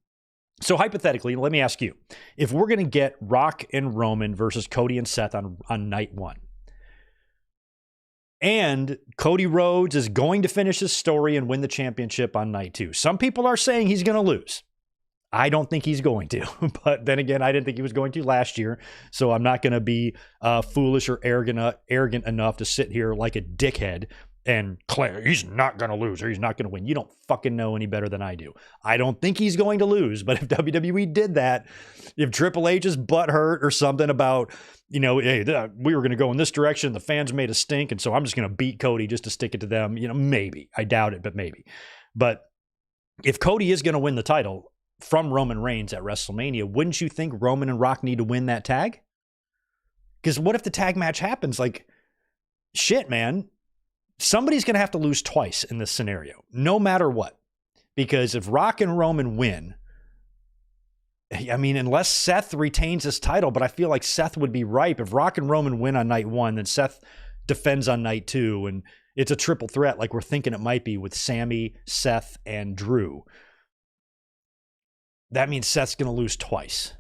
So hypothetically, let me ask you, if we're going to get Rock and Roman versus Cody and Seth on night one, and Cody Rhodes is going to finish his story and win the championship on night two. Some people are saying he's going to lose. I don't think he's going to. But then again, I didn't think he was going to last year. So I'm not going to be foolish or arrogant enough to sit here like a dickhead and declare he's not going to lose or he's not going to win. You don't fucking know any better than I do. I don't think he's going to lose. But if WWE did that, if Triple H is butthurt or something about, you know, hey, we were going to go in this direction, the fans made a stink, and so I'm just going to beat Cody just to stick it to them, you know, maybe. I doubt it, but maybe. But if Cody is going to win the title from Roman Reigns at WrestleMania, wouldn't you think Roman and Rock need to win that tag? Because what if the tag match happens? Like, shit, man. Somebody's going to have to lose twice in this scenario, no matter what. Because if Rock and Roman win, I mean, unless Seth retains his title, but I feel like Seth would be ripe. If Rock and Roman win on night one, then Seth defends on night two, and it's a triple threat like we're thinking it might be with Sammy, Seth, and Drew. That means Seth's going to lose twice,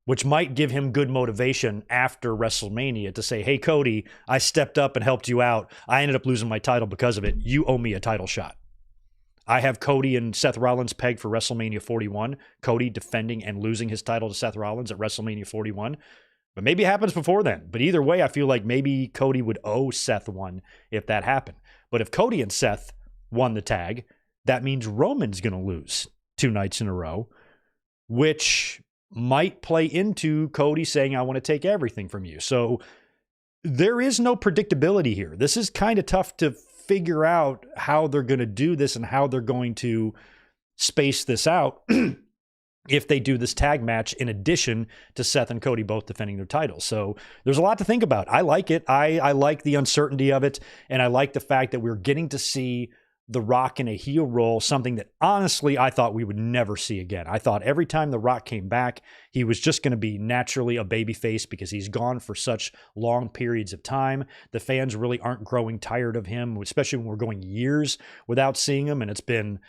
which might give him good motivation after WrestleMania to say, hey, Cody, I stepped up and helped you out. I ended up losing my title because of it. You owe me a title shot. I have Cody and Seth Rollins pegged for WrestleMania 41. Cody defending and losing his title to Seth Rollins at WrestleMania 41. But maybe it happens before then. But either way, I feel like maybe Cody would owe Seth one if that happened. But if Cody and Seth won the tag, that means Roman's going to lose 2 nights in a row, which might play into Cody saying, I want to take everything from you. So there is no predictability here. This is kind of tough to figure out how they're going to do this and how they're going to space this out if they do this tag match in addition to Seth and Cody both defending their titles. So there's a lot to think about. I like it. I like the uncertainty of it. And I like the fact that we're getting to see The Rock in a heel role, something that honestly I thought we would never see again. I thought every time The Rock came back, he was just going to be naturally a babyface because he's gone for such long periods of time. The fans really aren't growing tired of him, especially when we're going years without seeing him. And it's been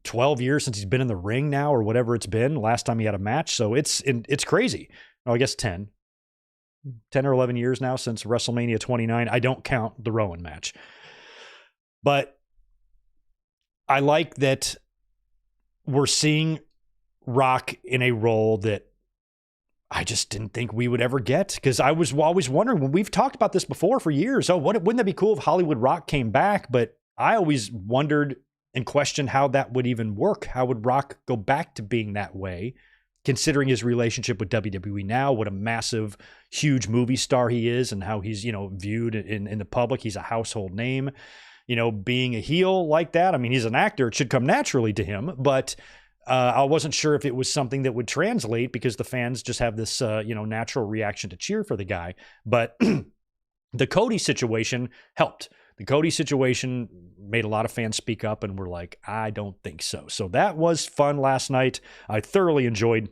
12 years since he's been in the ring now, or whatever it's been, last time he had a match. So it's crazy. Oh, I guess 10 or 11 years now since WrestleMania 29. I don't count the Rowan match. But I like that we're seeing Rock in a role that I just didn't think we would ever get, because I was always wondering, when we've talked about this before for years, wouldn't that be cool if Hollywood Rock came back? But I always wondered and questioned how that would even work. How would Rock go back to being that way, considering his relationship with WWE now, what a massive, huge movie star he is, and how he's, viewed in the public. He's a household name. Being a heel like that, I mean, he's an actor. It should come naturally to him, but I wasn't sure if it was something that would translate because the fans just have this, natural reaction to cheer for the guy. But the Cody situation helped. The Cody situation made a lot of fans speak up and were like, I don't think so. So that was fun last night. I thoroughly enjoyed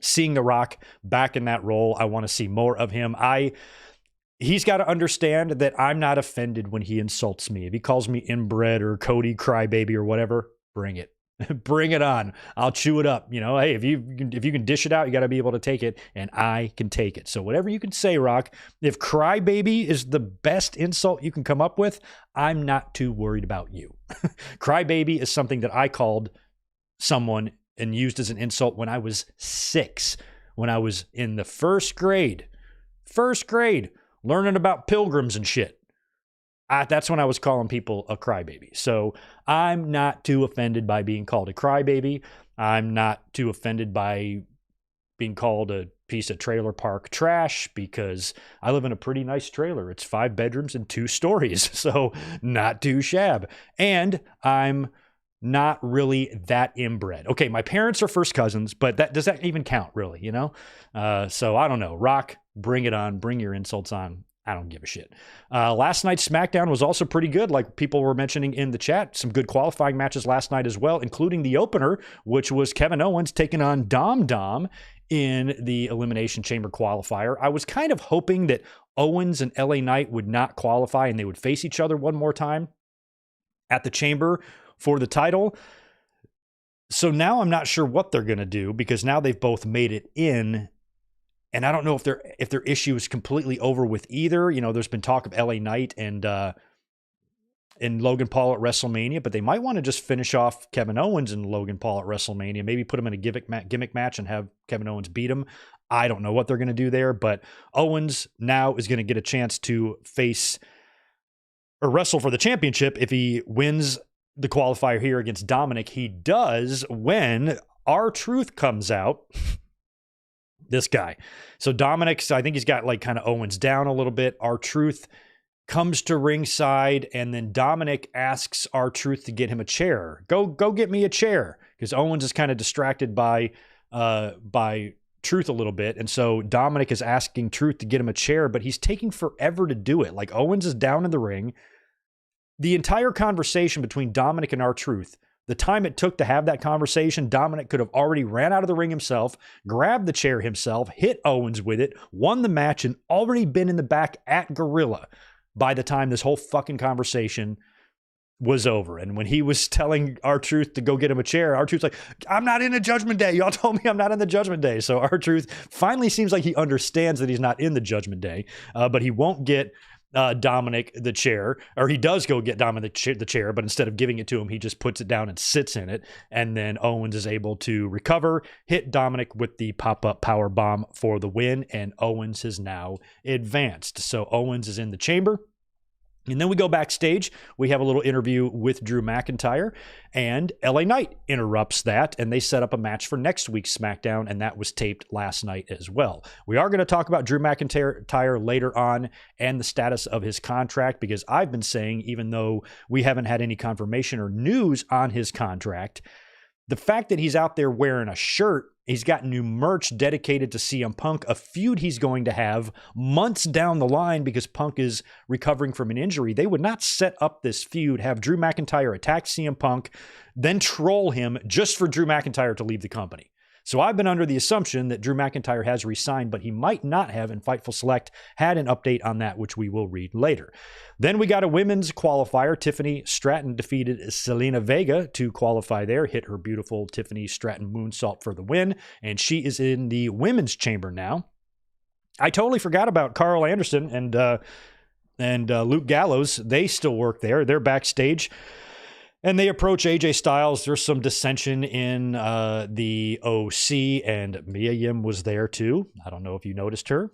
seeing The Rock back in that role. I want to see more of him. He's got to understand that I'm not offended when he insults me. If he calls me inbred or Cody crybaby or whatever, bring it. Bring it on. I'll chew it up. Hey, if you can dish it out, you got to be able to take it, and I can take it. So whatever you can say, Rock, if crybaby is the best insult you can come up with, I'm not too worried about you. Crybaby is something that I called someone and used as an insult when I was 6, when I was in the first grade, learning about pilgrims and shit. That's when I was calling people a crybaby. So I'm not too offended by being called a crybaby. I'm not too offended by being called a piece of trailer park trash, because I live in a pretty nice trailer. It's 5 bedrooms and 2 stories. So not too shab. And I'm not really that inbred. Okay, my parents are first cousins, but does that even count really, So I don't know. Rock, bring it on. Bring your insults on. I don't give a shit. Last night's SmackDown was also pretty good, like people were mentioning in the chat. Some good qualifying matches last night as well, including the opener, which was Kevin Owens taking on Dom in the Elimination Chamber qualifier. I was kind of hoping that Owens and LA Knight would not qualify and they would face each other one more time at the Chamber for the title. So now I'm not sure what they're going to do, because now they've both made it in. And I don't know if their issue is completely over with either. You know, there's been talk of LA Knight and Logan Paul at WrestleMania, but they might want to just finish off Kevin Owens and Logan Paul at WrestleMania. Maybe put him in a gimmick match and have Kevin Owens beat him. I don't know what they're going to do there, but Owens now is going to get a chance to face or wrestle for the championship if he wins the qualifier here against Dominic. He does when R-Truth comes out. This guy. So Dominic, I think he's got like kind of Owens down a little bit. R-Truth comes to ringside, and then Dominic asks R-Truth to get him a chair. Go get me a chair, because Owens is kind of distracted by Truth a little bit. And so Dominic is asking Truth to get him a chair, but he's taking forever to do it. Like, Owens is down in the ring. The entire conversation between Dominic and R-Truth, the time it took to have that conversation, Dominic could have already ran out of the ring himself, grabbed the chair himself, hit Owens with it, won the match, and already been in the back at Gorilla by the time this whole fucking conversation was over. And when he was telling R-Truth to go get him a chair, R-Truth's like, I'm not in the Judgment Day. Y'all told me I'm not in the Judgment Day. So R-Truth finally seems like he understands that he's not in the Judgment Day, but he won't get Dominic the chair, or he does go get Dominic the chair, but instead of giving it to him, he just puts it down and sits in it. And then Owens is able to recover, hit Dominic with the pop-up power bomb for the win, and Owens has now advanced. So Owens is in the chamber. And then we go backstage. We have a little interview with Drew McIntyre, and LA Knight interrupts that, and they set up a match for next week's SmackDown, and that was taped last night as well. We are going to talk about Drew McIntyre later on and the status of his contract, because I've been saying, even though we haven't had any confirmation or news on his contract, the fact that he's out there wearing a shirt, he's got new merch dedicated to CM Punk, a feud he's going to have months down the line because Punk is recovering from an injury. They would not set up this feud, have Drew McIntyre attack CM Punk, then troll him just for Drew McIntyre to leave the company. So I've been under the assumption that Drew McIntyre has resigned, but he might not have, and Fightful Select had an update on that, which we will read later. Then we got a women's qualifier. Tiffany Stratton defeated Selena Vega to qualify there, hit her beautiful Tiffany Stratton moonsault for the win, and she is in the women's chamber now. I totally forgot about Carl Anderson and Luke Gallows. They still work there. They're backstage. And they approach AJ Styles. There's some dissension in the OC, and Mia Yim was there too. I don't know if you noticed her.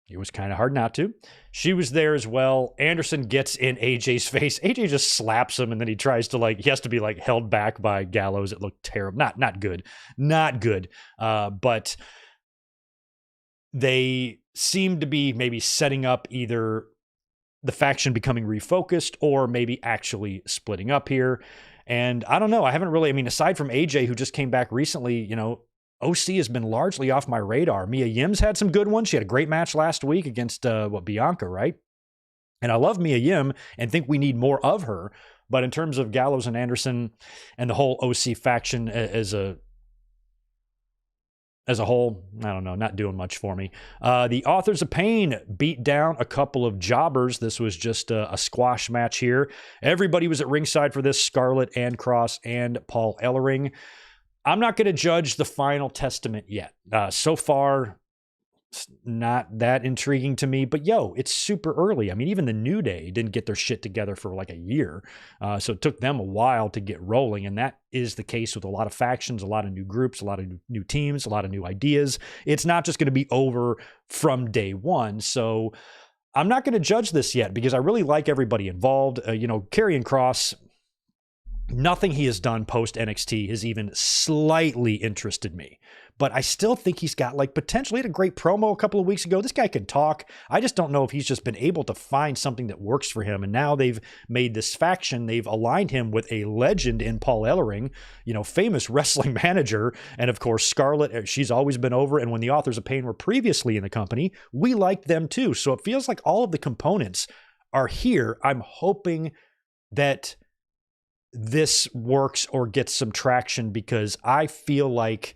It was kind of hard not to. She was there as well. Anderson gets in AJ's face. AJ just slaps him, and then he tries to he has to be held back by Gallows. It looked terrible. Not good. Not good. But they seem to be maybe setting up either the faction becoming refocused or maybe actually splitting up here. And I don't know. I haven't really, aside from AJ, who just came back recently, OC has been largely off my radar. Mia Yim's had some good ones. She had a great match last week against Bianca, right? And I love Mia Yim and think we need more of her. But in terms of Gallows and Anderson and the whole OC faction as a whole, I don't know, not doing much for me. The Authors of Pain beat down a couple of jobbers. This was just a squash match here. Everybody was at ringside for this, Scarlett and Cross and Paul Ellering. I'm not going to judge the final testament yet. So far, it's not that intriguing to me, but it's super early. Even the New Day didn't get their shit together for a year. So it took them a while to get rolling. And that is the case with a lot of factions, a lot of new groups, a lot of new teams, a lot of new ideas. It's not just going to be over from day one. So I'm not going to judge this yet because I really like everybody involved. Karrion Kross, nothing he has done post NXT has even slightly interested me. but I still think he's got like potential. He had a great promo a couple of weeks ago. This guy can talk. I just don't know if he's just been able to find something that works for him. And now they've made this faction. They've aligned him with a legend in Paul Ellering, famous wrestling manager. And of course, Scarlett, she's always been over. And when the Authors of Pain were previously in the company, we liked them too. So it feels like all of the components are here. I'm hoping that this works or gets some traction, because I feel like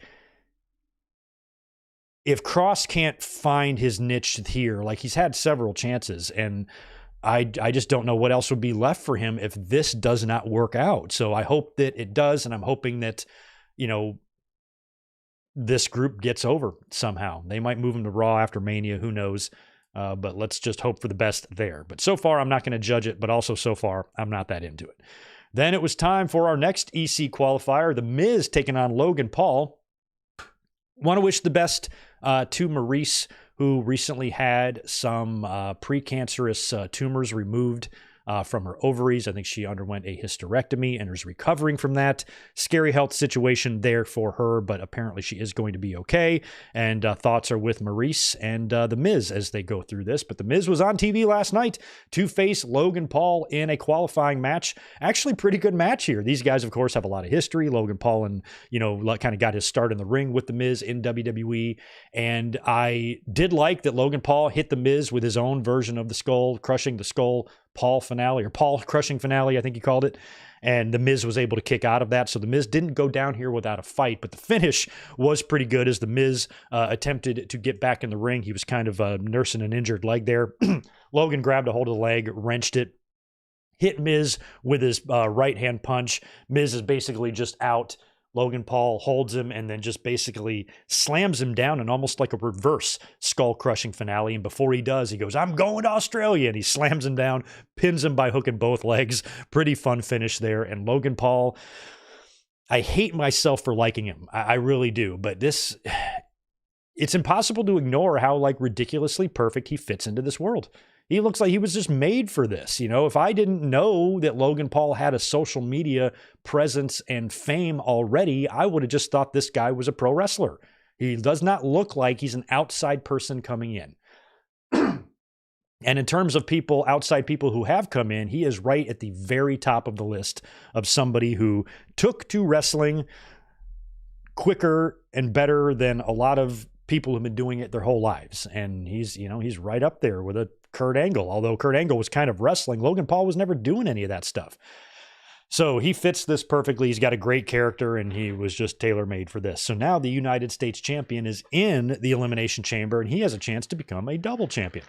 if Cross can't find his niche here, like he's had several chances, and I just don't know what else would be left for him if this does not work out. So I hope that it does, and I'm hoping that, this group gets over somehow. They might move him to Raw after Mania, who knows? But let's just hope for the best there. But so far, I'm not going to judge it, but also so far, I'm not that into it. Then it was time for our next EC qualifier, The Miz taking on Logan Paul. Want to wish the best to Maurice, who recently had some precancerous tumors removed from her ovaries. I think she underwent a hysterectomy and is recovering from that. Scary health situation there for her, but apparently she is going to be okay. And thoughts are with Maurice and The Miz as they go through this. But The Miz was on TV last night to face Logan Paul in a qualifying match. Actually, pretty good match here. These guys, of course, have a lot of history. Logan Paul and, kind of got his start in the ring with The Miz in WWE. And I did like that Logan Paul hit The Miz with his own version of the skull, crushing the skull Paul finale, or Paul crushing finale, I think he called it. And The Miz was able to kick out of that. So The Miz didn't go down here without a fight, but the finish was pretty good as The Miz attempted to get back in the ring. He was kind of nursing an injured leg there. Logan grabbed a hold of the leg, wrenched it, hit Miz with his right hand punch. Miz is basically just out. Logan Paul holds him and then just basically slams him down in almost like a reverse skull-crushing finale. And before he does, he goes, "I'm going to Australia." And he slams him down, pins him by hooking both legs. Pretty fun finish there. And Logan Paul, I hate myself for liking him. I really do. But it's impossible to ignore how ridiculously perfect he fits into this world. He looks like he was just made for this. If I didn't know that Logan Paul had a social media presence and fame already, I would have just thought this guy was a pro wrestler. He does not look like he's an outside person coming in. And in terms of outside people who have come in, he is right at the very top of the list of somebody who took to wrestling quicker and better than a lot of people who've been doing it their whole lives. And he's right up there with a Kurt Angle. Although Kurt Angle was kind of wrestling, Logan Paul was never doing any of that stuff. So he fits this perfectly. He's got a great character, and he was just tailor-made for this. So now the United States champion is in the Elimination Chamber, and he has a chance to become a double champion.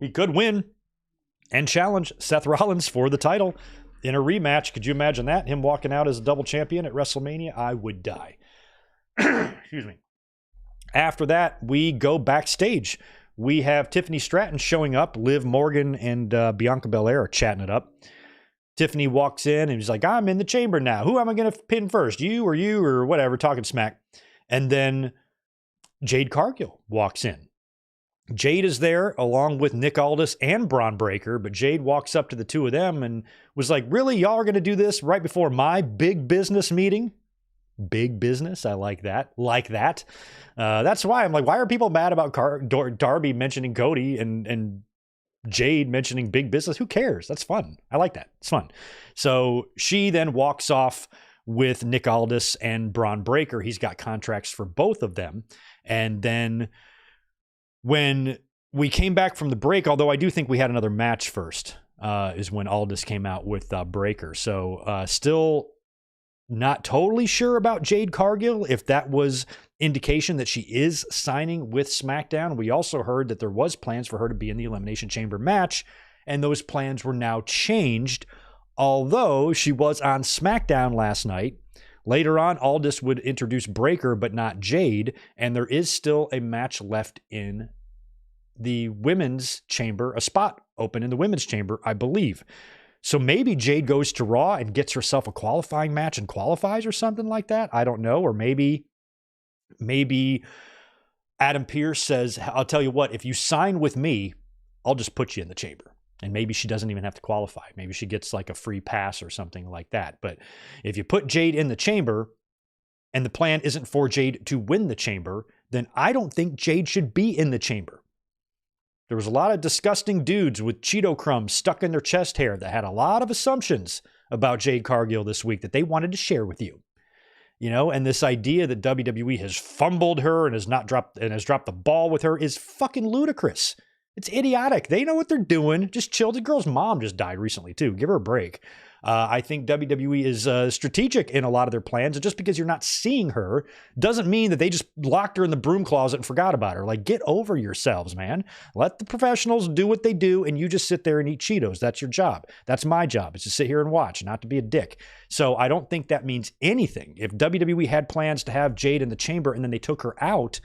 He could win and challenge Seth Rollins for the title in a rematch. Could you imagine that? Him walking out as a double champion at WrestleMania? I would die. Excuse me. After that, we go backstage. We have Tiffany Stratton showing up. Liv Morgan and Bianca Belair are chatting it up. Tiffany walks in and he's like, "I'm in the chamber now. Who am I going to pin first? You or whatever," talking smack. And then Jade Cargill walks in. Jade is there along with Nick Aldis and Braun Breaker, but Jade walks up to the two of them and was like, "Really? Y'all are going to do this right before my big business meeting?" Big business. I like that. That's why I'm like, why are people mad about Darby mentioning Cody and Jade mentioning big business? Who cares? That's fun. I like that. It's fun. So she then walks off with Nick Aldis and Braun Breaker. He's got contracts for both of them. And then when we came back from the break, although I do think we had another match first, is when Aldis came out with Breaker. So still not totally sure about Jade Cargill, if that was indication that she is signing with SmackDown. We also heard that there was plans for her to be in the Elimination Chamber match, and those plans were now changed, although she was on SmackDown last night. Later on, Aldis would introduce Breaker, but not Jade, and there is still a match left in the women's chamber, a spot open in the women's chamber, I believe. So maybe Jade goes to Raw and gets herself a qualifying match and qualifies or something like that. I don't know. Or maybe Adam Pearce says, "I'll tell you what, if you sign with me, I'll just put you in the chamber." And maybe she doesn't even have to qualify. Maybe she gets like a free pass or something like that. But if you put Jade in the chamber, and the plan isn't for Jade to win the chamber, then I don't think Jade should be in the chamber. There was a lot of disgusting dudes with Cheeto crumbs stuck in their chest hair that had a lot of assumptions about Jade Cargill this week that they wanted to share with you. You know, and this idea that WWE has fumbled her and has dropped the ball with her is fucking ludicrous. It's idiotic. They know what they're doing. Just chill. The girl's mom just died recently too. Give her a break. I think WWE is strategic in a lot of their plans. And just because you're not seeing her doesn't mean that they just locked her in the broom closet and forgot about her. Like, get over yourselves, man. Let the professionals do what they do, and you just sit there and eat Cheetos. That's your job. That's my job, is to sit here and watch, not to be a dick. So I don't think that means anything. If WWE had plans to have Jade in the chamber and then they took her out,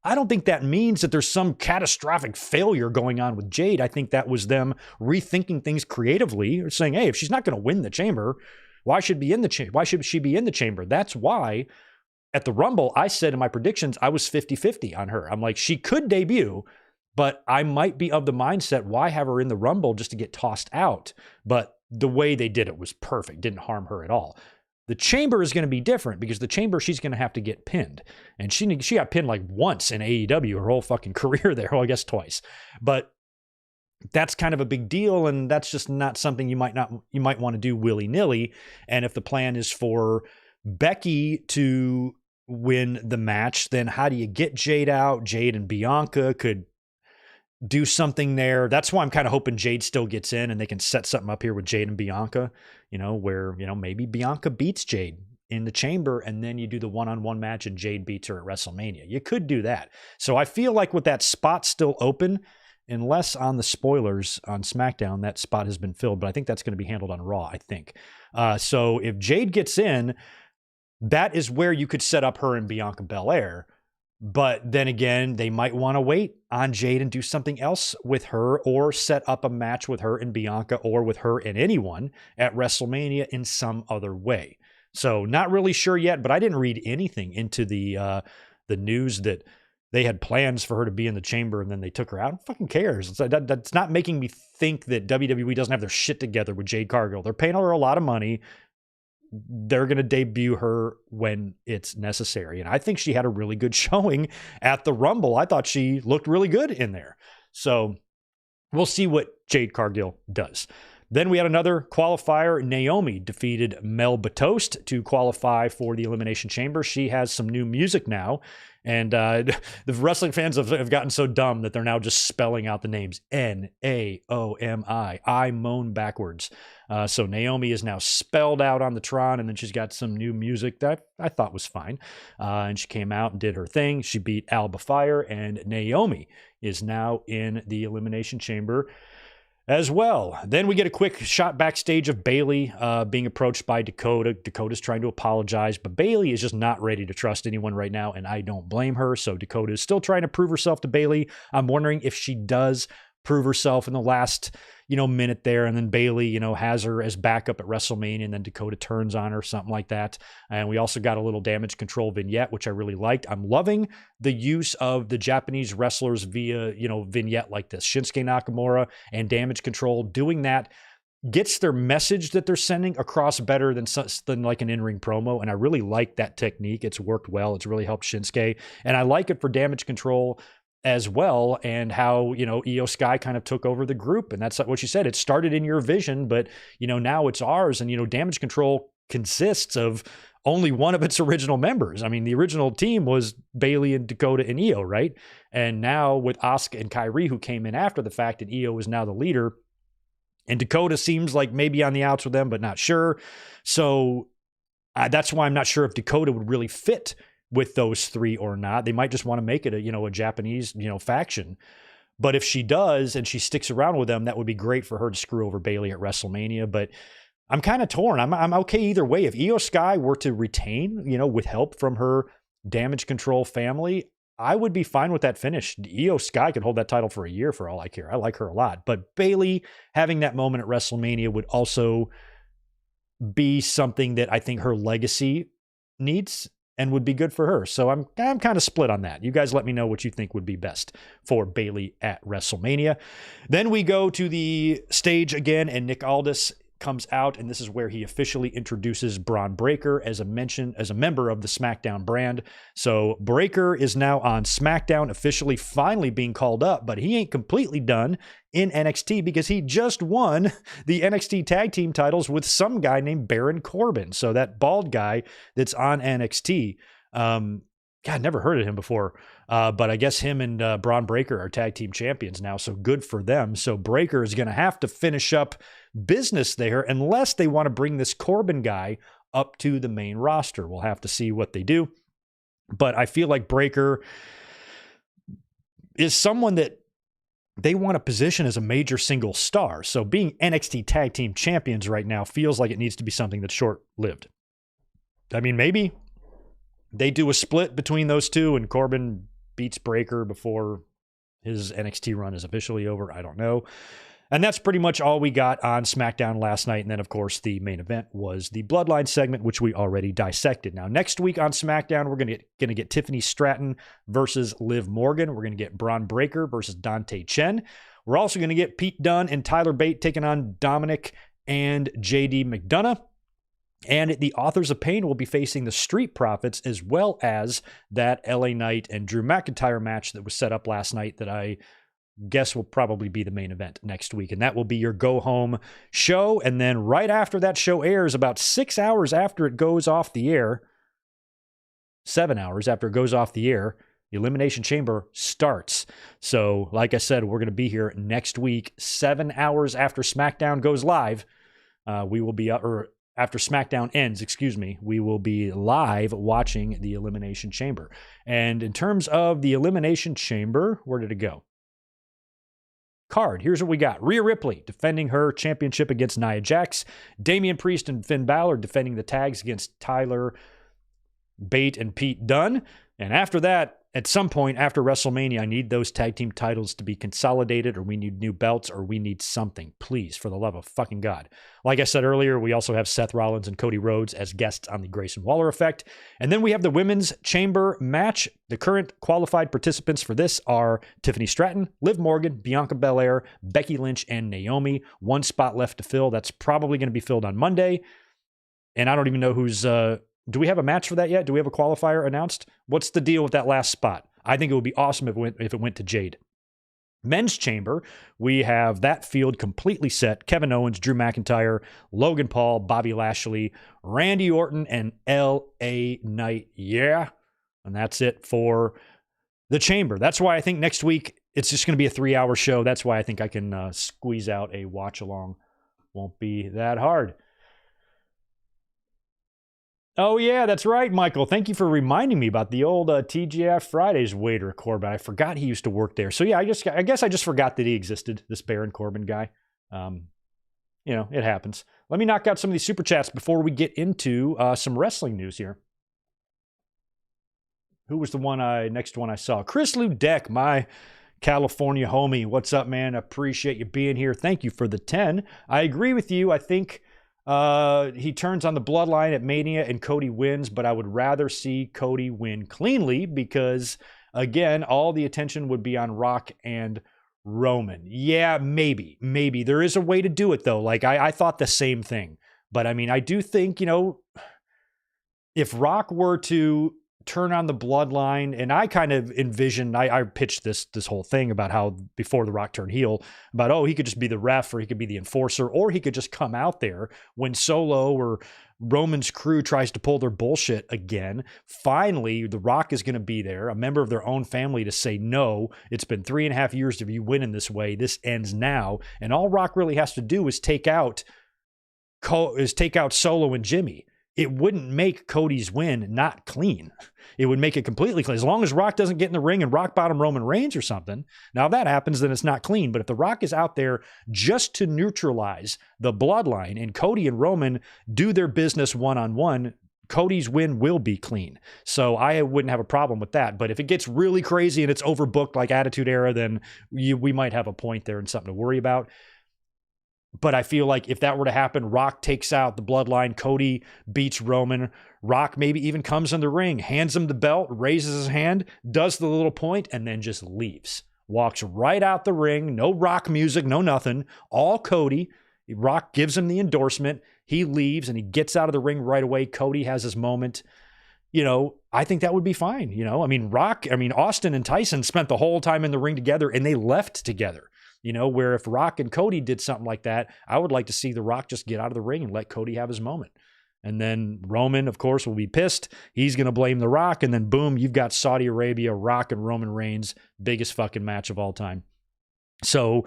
I don't think that means that there's some catastrophic failure going on with Jade. I think that was them rethinking things creatively, or saying, hey, if she's not going to win the chamber, why should she be in the chamber? That's why at the Rumble, I said in my predictions, I was 50-50 on her. I'm like, she could debut, but I might be of the mindset, why have her in the Rumble just to get tossed out? But the way they did it was perfect. Didn't harm her at all. The chamber is going to be different because the chamber, she's going to have to get pinned. And she got pinned like once in AEW, her whole fucking career there. Well, I guess twice. But that's kind of a big deal, and that's just not something you might want to do willy-nilly. And if the plan is for Becky to win the match, then how do you get Jade out? Jade and Bianca could do something there. That's why I'm kind of hoping Jade still gets in and they can set something up here with Jade and Bianca, you know, where, you know, maybe Bianca beats Jade in the chamber and then you do the one-on-one match and Jade beats her at WrestleMania. You could do that. So I feel like with that spot still open, unless on the spoilers on SmackDown, that spot has been filled, but I think that's going to be handled on Raw, I think. So if Jade gets in, that is where you could set up her and Bianca Belair. But then again, they might want to wait on Jade and do something else with her, or set up a match with her and Bianca, or with her and anyone at WrestleMania in some other way. So not really sure yet, but I didn't read anything into the news that they had plans for her to be in the chamber and then they took her out. Who fucking cares? That's not making me think that WWE doesn't have their shit together with Jade Cargill. They're paying her a lot of money. They're going to debut her when it's necessary. And I think she had a really good showing at the Rumble. I thought she looked really good in there. So we'll see what Jade Cargill does. Then we had another qualifier. Naomi defeated Mel Batost to qualify for the Elimination Chamber. She has some new music now. And the wrestling fans have gotten so dumb that they're now just spelling out the names. Naomi. I moan backwards. So Naomi is now spelled out on the Tron, and then she's got some new music that I thought was fine. And she came out and did her thing. She beat Alba Fire, and Naomi is now in the Elimination Chamber as well. Then we get a quick shot backstage of Bayley being approached by Dakota. Dakota's trying to apologize, but Bayley is just not ready to trust anyone right now, and I don't blame her. So Dakota is still trying to prove herself to Bayley. I'm wondering if she does prove herself in the last, minute there, and then Bayley, has her as backup at WrestleMania, and then Dakota turns on her, something like that. And we also got a little Damage Control vignette, which I really liked. I'm loving the use of the Japanese wrestlers via, vignette like this. Shinsuke Nakamura and Damage Control doing that gets their message that they're sending across better than like an in-ring promo. And I really like that technique. It's worked well. It's really helped Shinsuke. And I like it for Damage Control as well, and how, Io Sky kind of took over the group. And that's what she said. It started in your vision, but, now it's ours. And, Damage Control consists of only one of its original members. I mean, the original team was Bayley and Dakota and Io, right? And now with Asuka and Kairi, who came in after the fact, and Io is now the leader. And Dakota seems like maybe on the outs with them, but not sure. So that's why I'm not sure if Dakota would really fit with those three or not. They might just want to make it a Japanese, faction. But if she does and she sticks around with them, that would be great for her to screw over Bayley at WrestleMania. But I'm kind of torn. I'm okay either way. If Io Sky were to retain, with help from her Damage Control family, I would be fine with that finish. Io Sky could hold that title for a year for all I care. I like her a lot. But Bayley having that moment at WrestleMania would also be something that I think her legacy needs and would be good for her. So I'm kind of split on that. You guys let me know what you think would be best for Bayley at WrestleMania. Then we go to the stage again, and Nick Aldis comes out, and this is where he officially introduces Braun Breaker as a member of the SmackDown brand. So Breaker is now on SmackDown, officially finally being called up, but he ain't completely done in NXT because he just won the NXT tag team titles with some guy named Baron Corbin. So that bald guy that's on NXT, God, never heard of him before. But I guess him and Braun Breaker are tag team champions now, so good for them. So Breaker is going to have to finish up business there unless they want to bring this Corbin guy up to the main roster. We'll have to see what they do. But I feel like Breaker is someone that they want to position as a major single star. So being NXT tag team champions right now feels like it needs to be something that's short-lived. I mean, maybe they do a split between those two and Corbin beats Breaker before his NXT run is officially over. I don't know. And that's pretty much all we got on SmackDown last night. And then, of course, the main event was the Bloodline segment, which we already dissected. Now, next week on SmackDown, we're going to get Tiffany Stratton versus Liv Morgan. We're going to get Braun Breaker versus Dante Chen. We're also going to get Pete Dunne and Tyler Bate taking on Dominic and JD McDonough. And the Authors of Pain will be facing the Street Profits, as well as that LA Knight and Drew McIntyre match that was set up last night that I guess will probably be the main event next week. And that will be your go-home show. And then right after that show airs, about 6 hours after it goes off the air, 7 hours after it goes off the air, the Elimination Chamber starts. So, like I said, we're going to be here next week, 7 hours after SmackDown goes live. We will be after SmackDown ends, we will be live watching the Elimination Chamber. And in terms of the Elimination Chamber, where did it go? Card. Here's what we got. Rhea Ripley defending her championship against Nia Jax. Damian Priest and Finn Balor defending the tags against Tyler Bate and Pete Dunne. And after that, at some point after WrestleMania, I need those tag team titles to be consolidated, or we need new belts, or we need something. Please, for the love of fucking God. Like I said earlier, we also have Seth Rollins and Cody Rhodes as guests on the Grayson Waller Effect. And then we have the Women's Chamber match. The current qualified participants for this are Tiffany Stratton, Liv Morgan, Bianca Belair, Becky Lynch, and Naomi. One spot left to fill. That's probably going to be filled on Monday. And I don't even know who's... do we have a match for that yet? Do we have a qualifier announced? What's the deal with that last spot? I think it would be awesome if it went to Jade. Men's Chamber, we have that field completely set. Kevin Owens, Drew McIntyre, Logan Paul, Bobby Lashley, Randy Orton, and LA Knight. Yeah. And that's it for the Chamber. That's why I think next week it's just going to be a 3-hour show. That's why I think I can squeeze out a watch along. Won't be that hard. Oh, yeah, that's right, Michael. Thank you for reminding me about the old TGF Fridays waiter, Corbin. I forgot he used to work there. So, yeah, I guess I just forgot that he existed, this Baron Corbin guy. It happens. Let me knock out some of these super chats before we get into some wrestling news here. Who was the next one I saw? Chris Ludek, my California homie. What's up, man? Appreciate you being here. Thank you for the 10. I agree with you. I think... he turns on the Bloodline at Mania and Cody wins, but I would rather see Cody win cleanly because, again, all the attention would be on Rock and Roman. Yeah, maybe. There is a way to do it, though. Like, I thought the same thing. But, I mean, I do think, if Rock were to turn on the Bloodline, and I kind of envisioned, I pitched this whole thing about how before the Rock turned heel, about, he could just be the ref, or he could be the enforcer, or he could just come out there when Solo or Roman's crew tries to pull their bullshit again. Finally, the Rock is going to be there, a member of their own family, to say, no, it's been 3.5 years of you winning this way. This ends now. And all Rock really has to do is take out Solo and Jimmy. It wouldn't make Cody's win not clean. It would make it completely clean. As long as Rock doesn't get in the ring and rock bottom Roman Reigns or something. Now, if that happens, then it's not clean. But if the Rock is out there just to neutralize the Bloodline and Cody and Roman do their business one-on-one, Cody's win will be clean. So I wouldn't have a problem with that. But if it gets really crazy and it's overbooked like Attitude Era, then we might have a point there and something to worry about. But I feel like if that were to happen, Rock takes out the Bloodline, Cody beats Roman, Rock maybe even comes in the ring, hands him the belt, raises his hand, does the little point, and then just leaves. Walks right out the ring, no Rock music, no nothing, all Cody. Rock gives him the endorsement. He leaves and he gets out of the ring right away. Cody has his moment. I think that would be fine. Austin and Tyson spent the whole time in the ring together and they left together. Where if Rock and Cody did something like that, I would like to see The Rock just get out of the ring and let Cody have his moment. And then Roman, of course, will be pissed. He's going to blame The Rock. And then boom, you've got Saudi Arabia, Rock and Roman Reigns, biggest fucking match of all time. So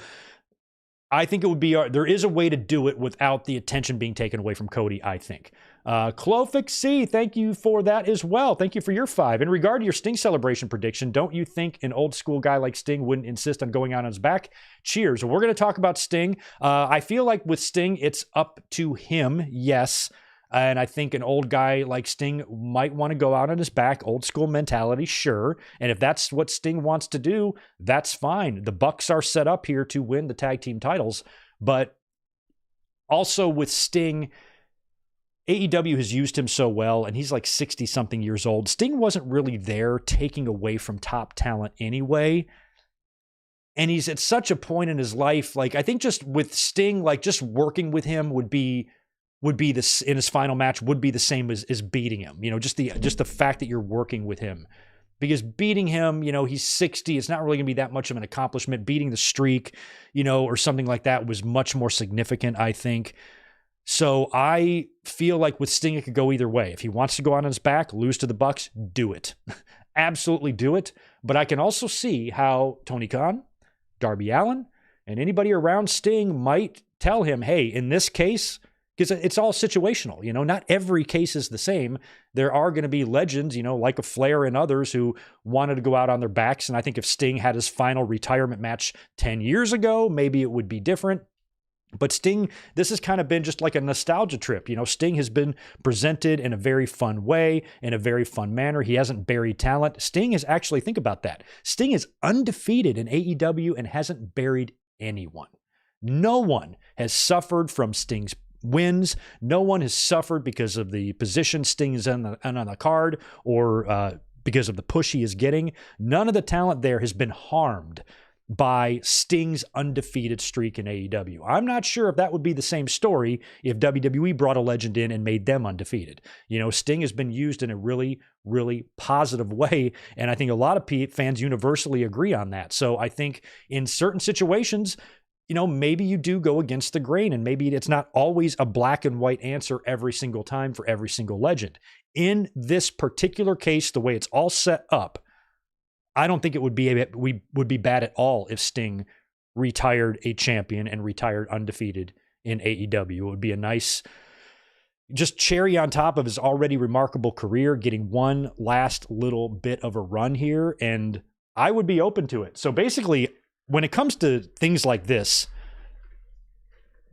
I think it would be, there is a way to do it without the attention being taken away from Cody, I think. Clofix C, thank you for that as well. Thank you for your 5. In regard to your Sting celebration prediction, don't you think an old school guy like Sting wouldn't insist on going on his back? Cheers. We're going to talk about Sting. I feel like with Sting, it's up to him, yes. And I think an old guy like Sting might want to go out on his back, old school mentality, sure. And if that's what Sting wants to do, that's fine. The Bucks are set up here to win the tag team titles. But also with Sting, AEW has used him so well, and he's like 60-something years old. Sting wasn't really there taking away from top talent anyway. And he's at such a point in his life, like I think just with Sting, like just working with him would be this in his final match would be the same as beating him. Just the fact that you're working with him, because beating him, he's 60. It's not really gonna be that much of an accomplishment. Beating the streak, or something like that was much more significant, I think. So I feel like with Sting, it could go either way. If he wants to go out on his back, lose to the Bucks, do it. Absolutely do it. But I can also see how Tony Khan, Darby Allin, and anybody around Sting might tell him, hey, in this case, because it's all situational, not every case is the same. There are going to be legends, like a Flair and others who wanted to go out on their backs. And I think if Sting had his final retirement match 10 years ago, maybe it would be different. But Sting, this has kind of been just like a nostalgia trip. Sting has been presented in a very fun way, in a very fun manner. He hasn't buried talent. Sting is actually, think about that. Sting is undefeated in AEW and hasn't buried anyone. No one has suffered from Sting's wins. No one has suffered because of the position Sting is on the card or because of the push he is getting. None of the talent there has been harmed by Sting's undefeated streak in AEW. I'm not sure if that would be the same story if WWE brought a legend in and made them undefeated. Sting has been used in a really, really positive way, and I think a lot of fans universally agree on that. So I think in certain situations, maybe you do go against the grain, and maybe it's not always a black and white answer every single time for every single legend. In this particular case, the way it's all set up, I don't think it would be bad at all if Sting retired a champion and retired undefeated in AEW. It would be a nice just cherry on top of his already remarkable career, getting one last little bit of a run here, and I would be open to it. So basically, when it comes to things like this,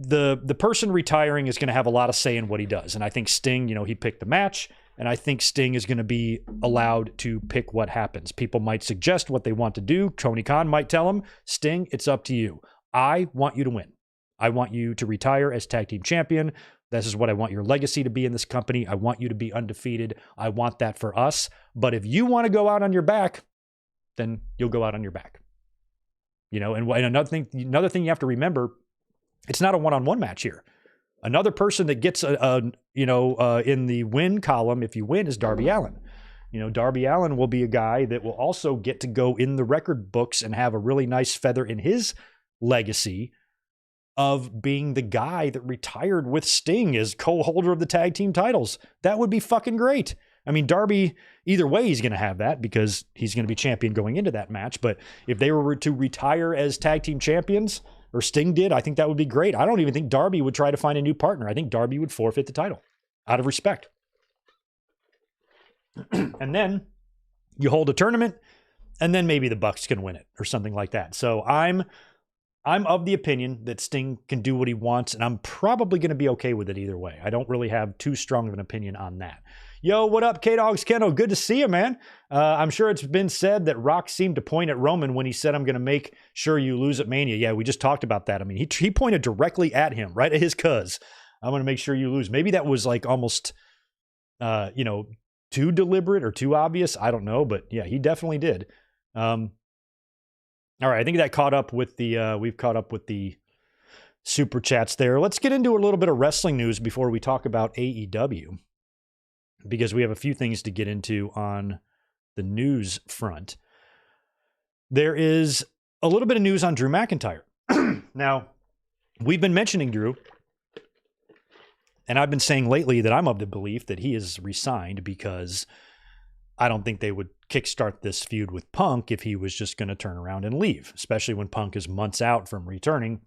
the person retiring is going to have a lot of say in what he does. And I think Sting, he picked the match, and I think Sting is going to be allowed to pick what happens. People might suggest what they want to do. Tony Khan might tell him, Sting, it's up to you. I want you to win. I want you to retire as tag team champion. This is what I want your legacy to be in this company. I want you to be undefeated. I want that for us. But if you want to go out on your back, then you'll go out on your back. And another thing you have to remember, it's not a one-on-one match here. Another person that gets in the win column, if you win, is Darby Allin. Darby Allin will be a guy that will also get to go in the record books and have a really nice feather in his legacy of being the guy that retired with Sting as co-holder of the tag team titles. That would be fucking great. Darby, either way, he's going to have that because he's going to be champion going into that match. But if they were to retire as tag team champions, or Sting did, I think that would be great. I don't even think Darby would try to find a new partner. I think Darby would forfeit the title out of respect. And then you hold a tournament, and then maybe the Bucks can win it or something like that. So I'm of the opinion that Sting can do what he wants, and I'm probably going to be okay with it either way. I don't really have too strong of an opinion on that. Yo, what up, K-Dogs Keno? Good to see you, man. I'm sure it's been said that Rock seemed to point at Roman when he said, I'm going to make sure you lose at Mania. Yeah, we just talked about that. He pointed directly at him, right at his cuz. I'm going to make sure you lose. Maybe that was like almost, too deliberate or too obvious. I don't know, but yeah, he definitely did. All right, I think that caught up with we've caught up with the super chats there. Let's get into a little bit of wrestling news before we talk about AEW, because we have a few things to get into on the news front. There is a little bit of news on Drew McIntyre. Now, we've been mentioning Drew, and I've been saying lately that I'm of the belief that he is resigned because I don't think they would kickstart this feud with Punk if he was just going to turn around and leave, especially when Punk is months out from returning.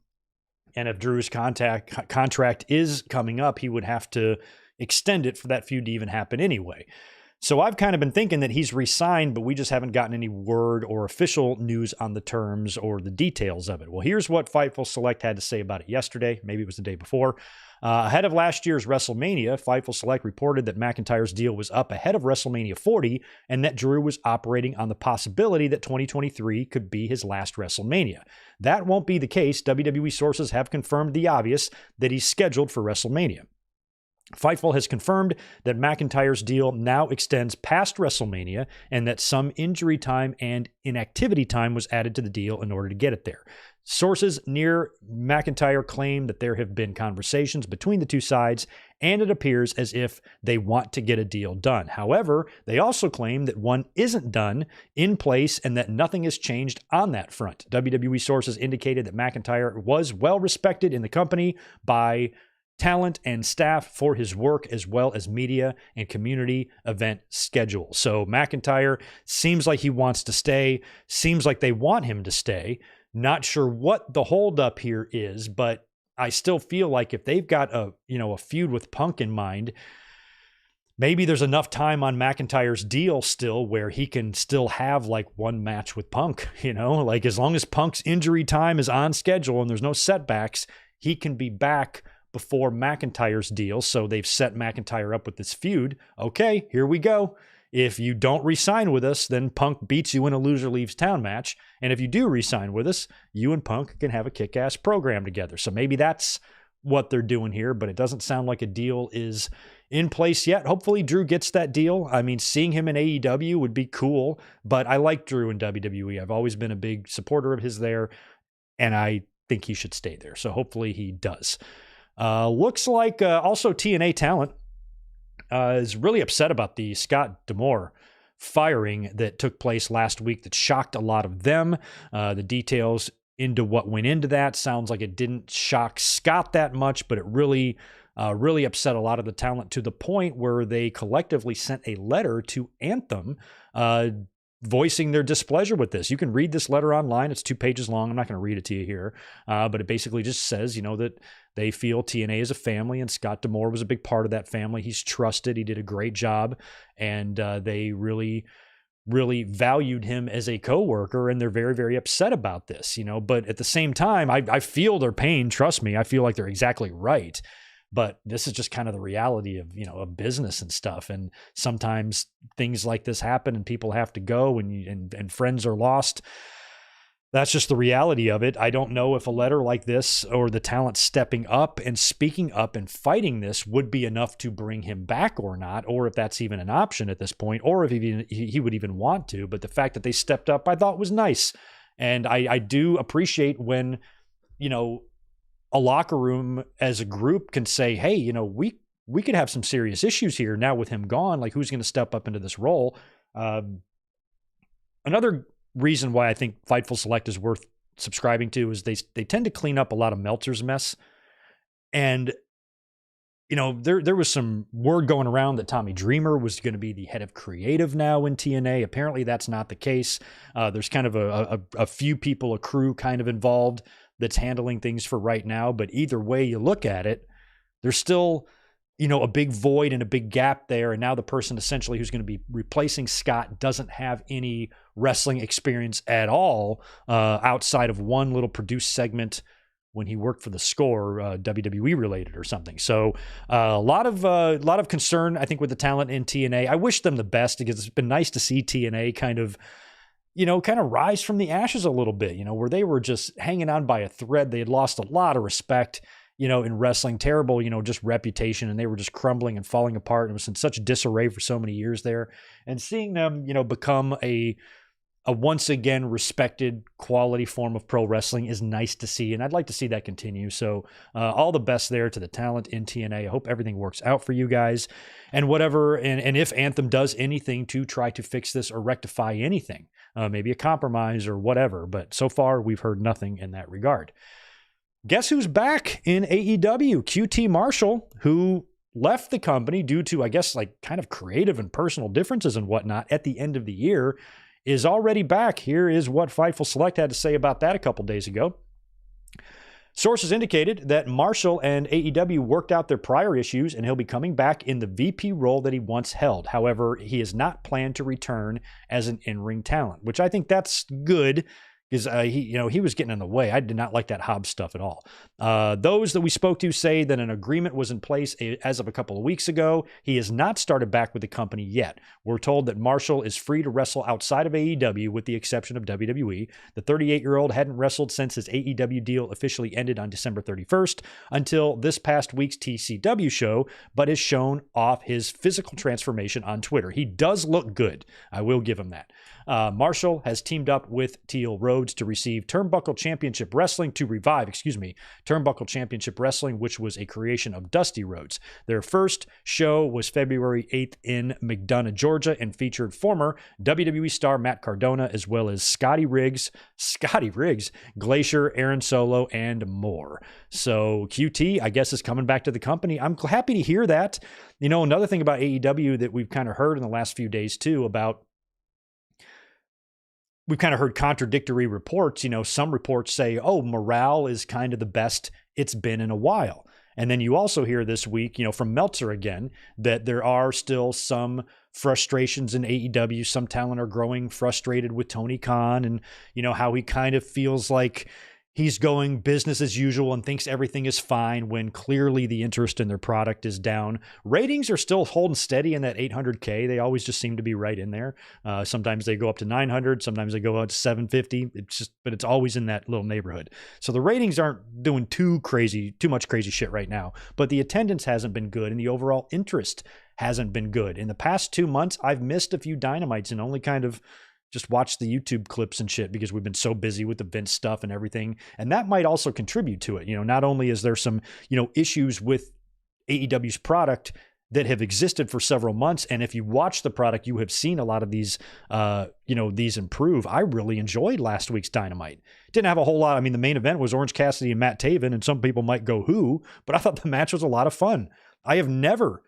And if Drew's contract is coming up, he would have to extend it for that feud to even happen anyway. So I've kind of been thinking that he's re-signed, but we just haven't gotten any word or official news on the terms or the details of it. Well, here's what Fightful Select had to say about it yesterday. Maybe it was the day before. Ahead of last year's WrestleMania, Fightful Select reported that McIntyre's deal was up ahead of WrestleMania 40 and that Drew was operating on the possibility that 2023 could be his last WrestleMania. That won't be the case. WWE sources have confirmed the obvious, that he's scheduled for WrestleMania. Fightful has confirmed that McIntyre's deal now extends past WrestleMania and that some injury time and inactivity time was added to the deal in order to get it there. Sources near McIntyre claim that there have been conversations between the two sides, and it appears as if they want to get a deal done. However, they also claim that one isn't done in place and that nothing has changed on that front. WWE sources indicated that McIntyre was well respected in the company by talent and staff for his work, as well as media and community event schedule. So McIntyre seems like he wants to stay, seems like they want him to stay. Not sure what the holdup here is, but I still feel like if they've got a feud with Punk in mind, maybe there's enough time on McIntyre's deal still where he can still have like one match with Punk, like as long as Punk's injury time is on schedule and there's no setbacks, he can be back before McIntyre's deal. So they've set McIntyre up with this feud. Okay, here we go. If you don't re-sign with us, then Punk beats you in a loser leaves town match. And if you do re-sign with us, you and Punk can have a kick-ass program together. So maybe that's what they're doing here, but it doesn't sound like a deal is in place yet. Hopefully Drew gets that deal. I mean, seeing him in AEW would be cool, but I like Drew in WWE. I've always been a big supporter of his there, and I think he should stay there. So hopefully he does. Looks like also TNA talent is really upset about the Scott D'Amore firing that took place last week that shocked a lot of them. The details into what went into that sounds like it didn't shock Scott that much, but it really upset a lot of the talent to the point where they collectively sent a letter to Anthem voicing their displeasure with this. You can read this letter online. It's 2 pages long. I'm not going to read it to you here, but it basically just says, that they feel TNA is a family, and Scott D'Amore was a big part of that family. He's trusted. He did a great job, and they really valued him as a coworker, and they're very, very upset about this, But at the same time, I feel their pain. Trust me, I feel like they're exactly right. But this is just kind of the reality of, of business and stuff. And sometimes things like this happen and people have to go and friends are lost. That's just the reality of it. I don't know if a letter like this or the talent stepping up and speaking up and fighting this would be enough to bring him back or not, or if that's even an option at this point, or if he would even want to. But the fact that they stepped up, I thought was nice. And I do appreciate when, a locker room as a group can say, hey, we could have some serious issues here now with him gone. Like, who's going to step up into this role? Another reason why I think Fightful Select is worth subscribing to is they tend to clean up a lot of Meltzer's mess. And, there was some word going around that Tommy Dreamer was going to be the head of creative now in TNA. Apparently that's not the case. There's kind of a few people, a crew kind of involved that's handling things for right now. But either way you look at it, there's still, a big void and a big gap there. And now the person essentially who's going to be replacing Scott doesn't have any wrestling experience at all, outside of one little produced segment when he worked for The Score, WWE related or something. So a lot of concern, I think, with the talent in TNA. I wish them the best because it's been nice to see TNA kind of rise from the ashes a little bit, where they were just hanging on by a thread. They had lost a lot of respect, in wrestling, terrible, just reputation, and they were just crumbling and falling apart. It was in such disarray for so many years there. And seeing them, become a a once again respected quality form of pro wrestling is nice to see, and I'd like to see that continue. So all the best there to the talent in TNA. I hope everything works out for you guys, and whatever, and if Anthem does anything to try to fix this or rectify anything, maybe a compromise or whatever, but so far we've heard nothing in that regard. Guess who's back in AEW? QT Marshall, who left the company due to, I guess, like kind of creative and personal differences and whatnot at the end of the year, is already back. Here is what Fightful Select had to say about that a couple days ago. Sources indicated that Marshall and AEW worked out their prior issues, and he'll be coming back in the VP role that he once held. However, he is not planned to return as an in-ring talent, which I think that's good, because he was getting in the way. I did not like that Hobbs stuff at all. Those that we spoke to say that an agreement was in place as of a couple of weeks ago. He has not started back with the company yet. We're told that Marshall is free to wrestle outside of AEW with the exception of WWE. The 38-year-old hadn't wrestled since his AEW deal officially ended on December 31st until this past week's TCW show, but has shown off his physical transformation on Twitter. He does look good. I will give him that. Marshall has teamed up with Teal Rhodes to revive Turnbuckle Championship Wrestling, which was a creation of Dusty Rhodes. Their first show was February 8th in McDonough, Georgia, and featured former WWE star Matt Cardona, as well as Scotty Riggs, Glacier, Aaron Solo, and more. So QT, I guess, is coming back to the company. I'm happy to hear that. Another thing about AEW that we've kind of heard in the last few days too about, we've kind of heard contradictory reports. Some reports say, oh, morale is kind of the best it's been in a while. And then you also hear this week, from Meltzer again, that there are still some frustrations in AEW. Some talent are growing frustrated with Tony Khan and, how he kind of feels like he's going business as usual and thinks everything is fine when clearly the interest in their product is down. Ratings are still holding steady in that 800K. They always just seem to be right in there. Sometimes they go up to 900. Sometimes they go up to 750. But it's always in that little neighborhood. So the ratings aren't doing too much crazy shit right now, but the attendance hasn't been good and the overall interest hasn't been good. In the past 2 months, I've missed a few Dynamites and only kind of just watch the YouTube clips and shit because we've been so busy with the Vince stuff and everything. And that might also contribute to it. Not only is there some, issues with AEW's product that have existed for several months. And if you watch the product, you have seen a lot of these, these improve. I really enjoyed last week's Dynamite. Didn't have a whole lot. I mean, the main event was Orange Cassidy and Matt Taven, and some people might go who, but I thought the match was a lot of fun. I have never,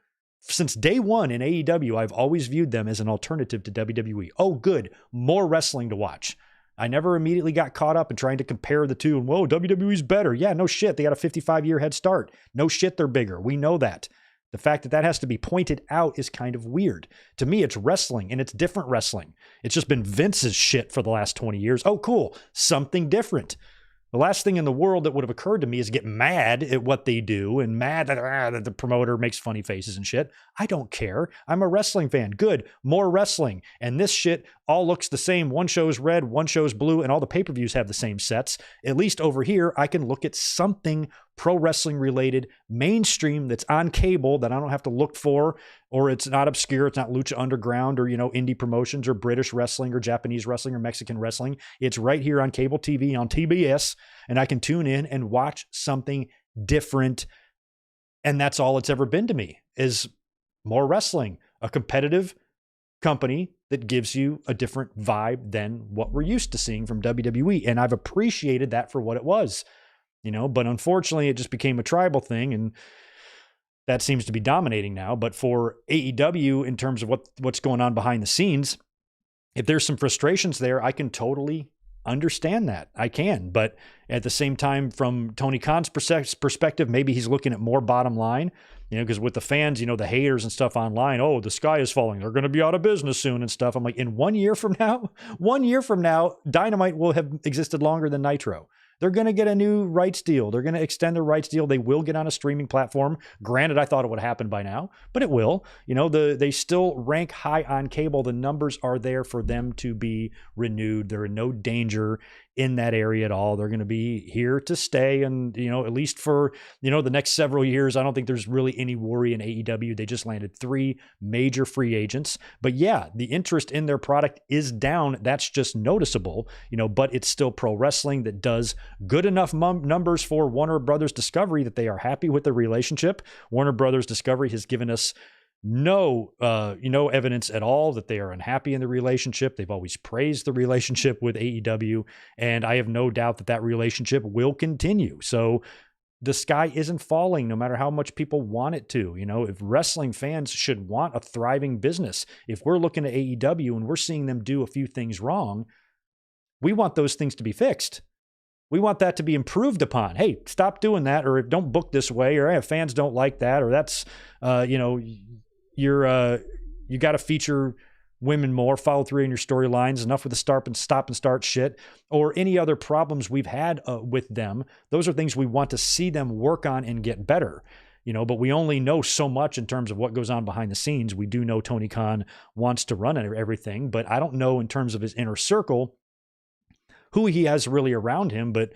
since day one in AEW, I've always viewed them as an alternative to WWE. Oh, good. More wrestling to watch. I never immediately got caught up in trying to compare the two and, whoa, WWE's better. Yeah, no shit. They got a 55-year head start. No shit, they're bigger. We know that. The fact that that has to be pointed out is kind of weird. To me, it's wrestling, and it's different wrestling. It's just been Vince's shit for the last 20 years. Oh, cool. Something different. The last thing in the world that would have occurred to me is get mad at what they do and mad that the promoter makes funny faces and shit. I don't care. I'm a wrestling fan. Good. More wrestling. And this shit all looks the same. One show's red, one show's blue, and all the pay-per-views have the same sets. At least over here, I can look at something pro wrestling related, mainstream, that's on cable that I don't have to look for, or it's not obscure. It's not Lucha Underground or, indie promotions or British wrestling or Japanese wrestling or Mexican wrestling. It's right here on cable TV on TBS, and I can tune in and watch something different. And that's all it's ever been to me, is more wrestling, a competitive company that gives you a different vibe than what we're used to seeing from WWE. And I've appreciated that for what it was. But unfortunately it just became a tribal thing, and that seems to be dominating now. But for AEW, in terms of what's going on behind the scenes, if there's some frustrations there, I can totally understand that. I can. But at the same time, from Tony Khan's perspective, maybe he's looking at more bottom line, because with the fans, the haters and stuff online, oh, the sky is falling. They're going to be out of business soon and stuff. I'm like, in 1 year from now, Dynamite will have existed longer than Nitro. They're going to get a new rights deal. They're going to extend their rights deal. They will get on a streaming platform. Granted, I thought it would happen by now, but it will. They still rank high on cable. The numbers are there for them to be renewed. They're in no danger. in that area at all. They're going to be here to stay. And, at least for, the next several years, I don't think there's really any worry in AEW. They just landed 3 major free agents. But yeah, the interest in their product is down. That's just noticeable, but it's still pro wrestling that does good enough numbers for Warner Brothers Discovery that they are happy with the relationship. Warner Brothers Discovery has given us no evidence at all that they are unhappy in the relationship. They've always praised the relationship with AEW, and I have no doubt that that relationship will continue. So the sky isn't falling no matter how much people want it to. If wrestling fans should want a thriving business, if we're looking at AEW and we're seeing them do a few things wrong, we want those things to be fixed. We want that to be improved upon. Hey, stop doing that, or don't book this way, or hey, fans don't like that, or that's, you got to feature women more, follow through in your storylines, enough with the stop and start shit, or any other problems we've had with them. Those are things we want to see them work on and get better. But we only know so much in terms of what goes on behind the scenes. We do know Tony Khan wants to run everything, but I don't know in terms of his inner circle who he has really around him. But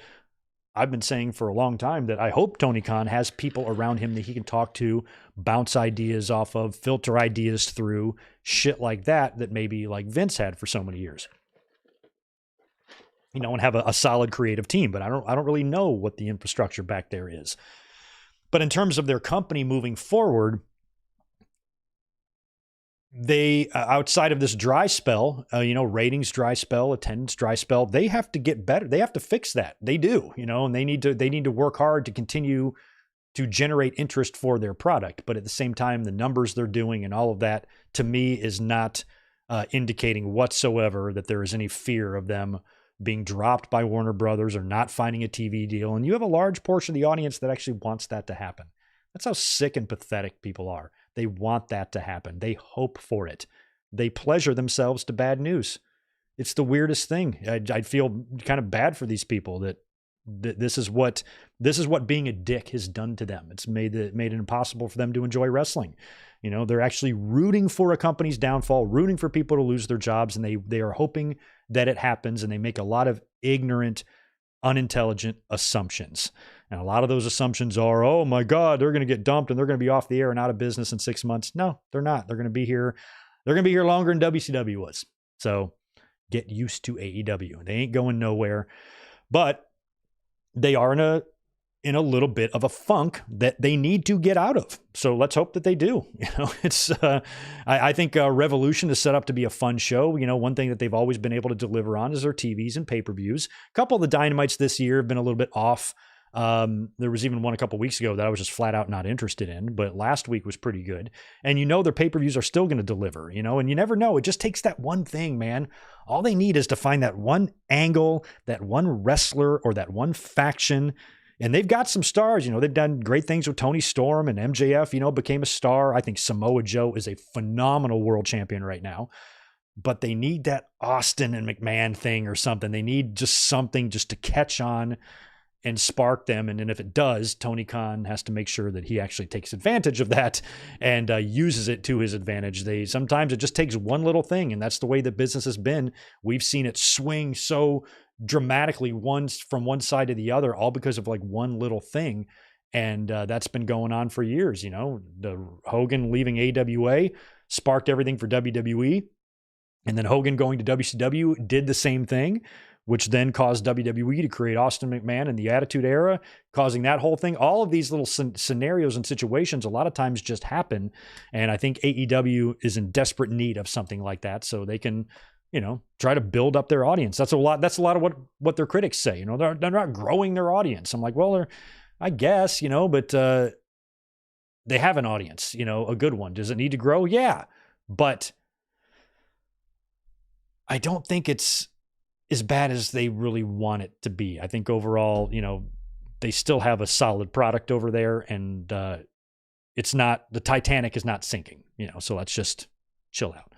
I've been saying for a long time that I hope Tony Khan has people around him that he can talk to, bounce ideas off of, filter ideas through, shit like that maybe like Vince had for so many years. And have a solid creative team, but I don't really know what the infrastructure back there is. But in terms of their company moving forward, they, outside of this dry spell, ratings dry spell, attendance dry spell, they have to get better. They have to fix that. They do, and they need to work hard to continue to generate interest for their product. But at the same time, the numbers they're doing and all of that, to me, is not indicating whatsoever that there is any fear of them being dropped by Warner Brothers or not finding a TV deal. And you have a large portion of the audience that actually wants that to happen. That's how sick and pathetic people are. They want that to happen. They hope for it. They pleasure themselves to bad news. It's the weirdest thing. I'd feel kind of bad for these people that this is what being a dick has done to them. It's made it impossible for them to enjoy wrestling. They're actually rooting for a company's downfall, rooting for people to lose their jobs, and they are hoping that it happens, and they make a lot of ignorant, unintelligent assumptions. And a lot of those assumptions are, oh my God, they're going to get dumped and they're going to be off the air and out of business in 6 months. No, they're not. They're going to be here. They're going to be here longer than WCW was. So get used to AEW. They ain't going nowhere, but they are in a little bit of a funk that they need to get out of. So let's hope that they do. It's, I think Revolution is set up to be a fun show. One thing that they've always been able to deliver on is their TVs and pay-per-views. A couple of the Dynamites this year have been a little bit off. There was even one a couple weeks ago that I was just flat out not interested in, but last week was pretty good. And their pay-per-views are still going to deliver, and you never know. It just takes that one thing, man. All they need is to find that one angle, that one wrestler, or that one faction. And they've got some stars, they've done great things with Tony Storm, and MJF, became a star. I think Samoa Joe is a phenomenal world champion right now, but they need that Austin and McMahon thing or something. They need just something just to catch on and spark them. And then if it does, Tony Khan has to make sure that he actually takes advantage of that and uses it to his advantage. Sometimes it just takes one little thing, and that's the way that business has been. We've seen it swing so dramatically from one side to the other, all because of like one little thing. And that's been going on for years. The Hogan leaving AWA sparked everything for WWE. And then Hogan going to WCW did the same thing, which then caused WWE to create Austin McMahon in the Attitude Era, causing that whole thing. All of these little scenarios and situations a lot of times just happen. And I think AEW is in desperate need of something like that so they can, try to build up their audience. That's a lot of what their critics say. They're not growing their audience. I'm like, well, I guess, but they have an audience, a good one. Does it need to grow? Yeah. But I don't think it's as bad as they really want it to be. I think overall, they still have a solid product over there, and the Titanic is not sinking, so let's just chill out.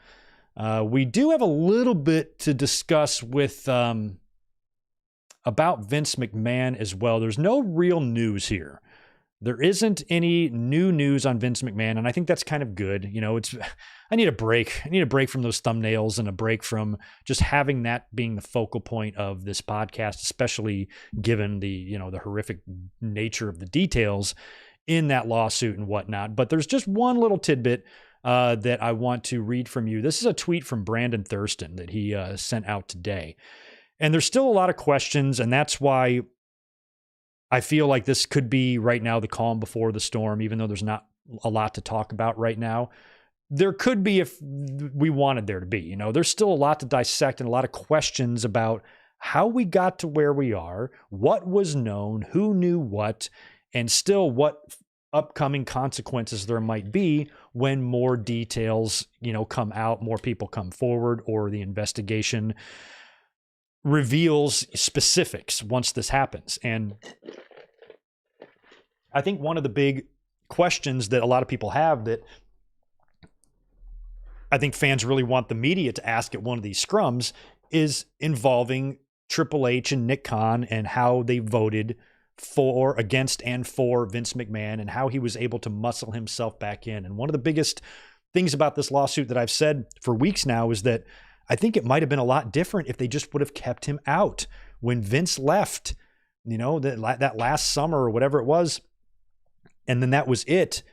We do have a little bit to discuss with about Vince McMahon as well. There's no real news here. There isn't any new news on Vince McMahon, and I think that's kind of good. I need a break. I need a break from those thumbnails and a break from just having that being the focal point of this podcast, especially given the horrific nature of the details in that lawsuit and whatnot. But there's just one little tidbit that I want to read from you. This is a tweet from Brandon Thurston that he sent out today. And there's still a lot of questions, and that's why I feel like this could be right now the calm before the storm, even though there's not a lot to talk about right now. There could be if we wanted there to be. There's still a lot to dissect and a lot of questions about how we got to where we are, what was known, who knew what, and still what upcoming consequences there might be when more details, come out, more people come forward, or the investigation reveals specifics once this happens. And I think one of the big questions that a lot of people have that I think fans really want the media to ask at one of these scrums is involving Triple H and Nick Khan and how they voted against and for Vince McMahon and how he was able to muscle himself back in. And one of the biggest things about this lawsuit that I've said for weeks now is that I think it might have been a lot different if they just would have kept him out when Vince left, that last summer or whatever it was. And then that was it.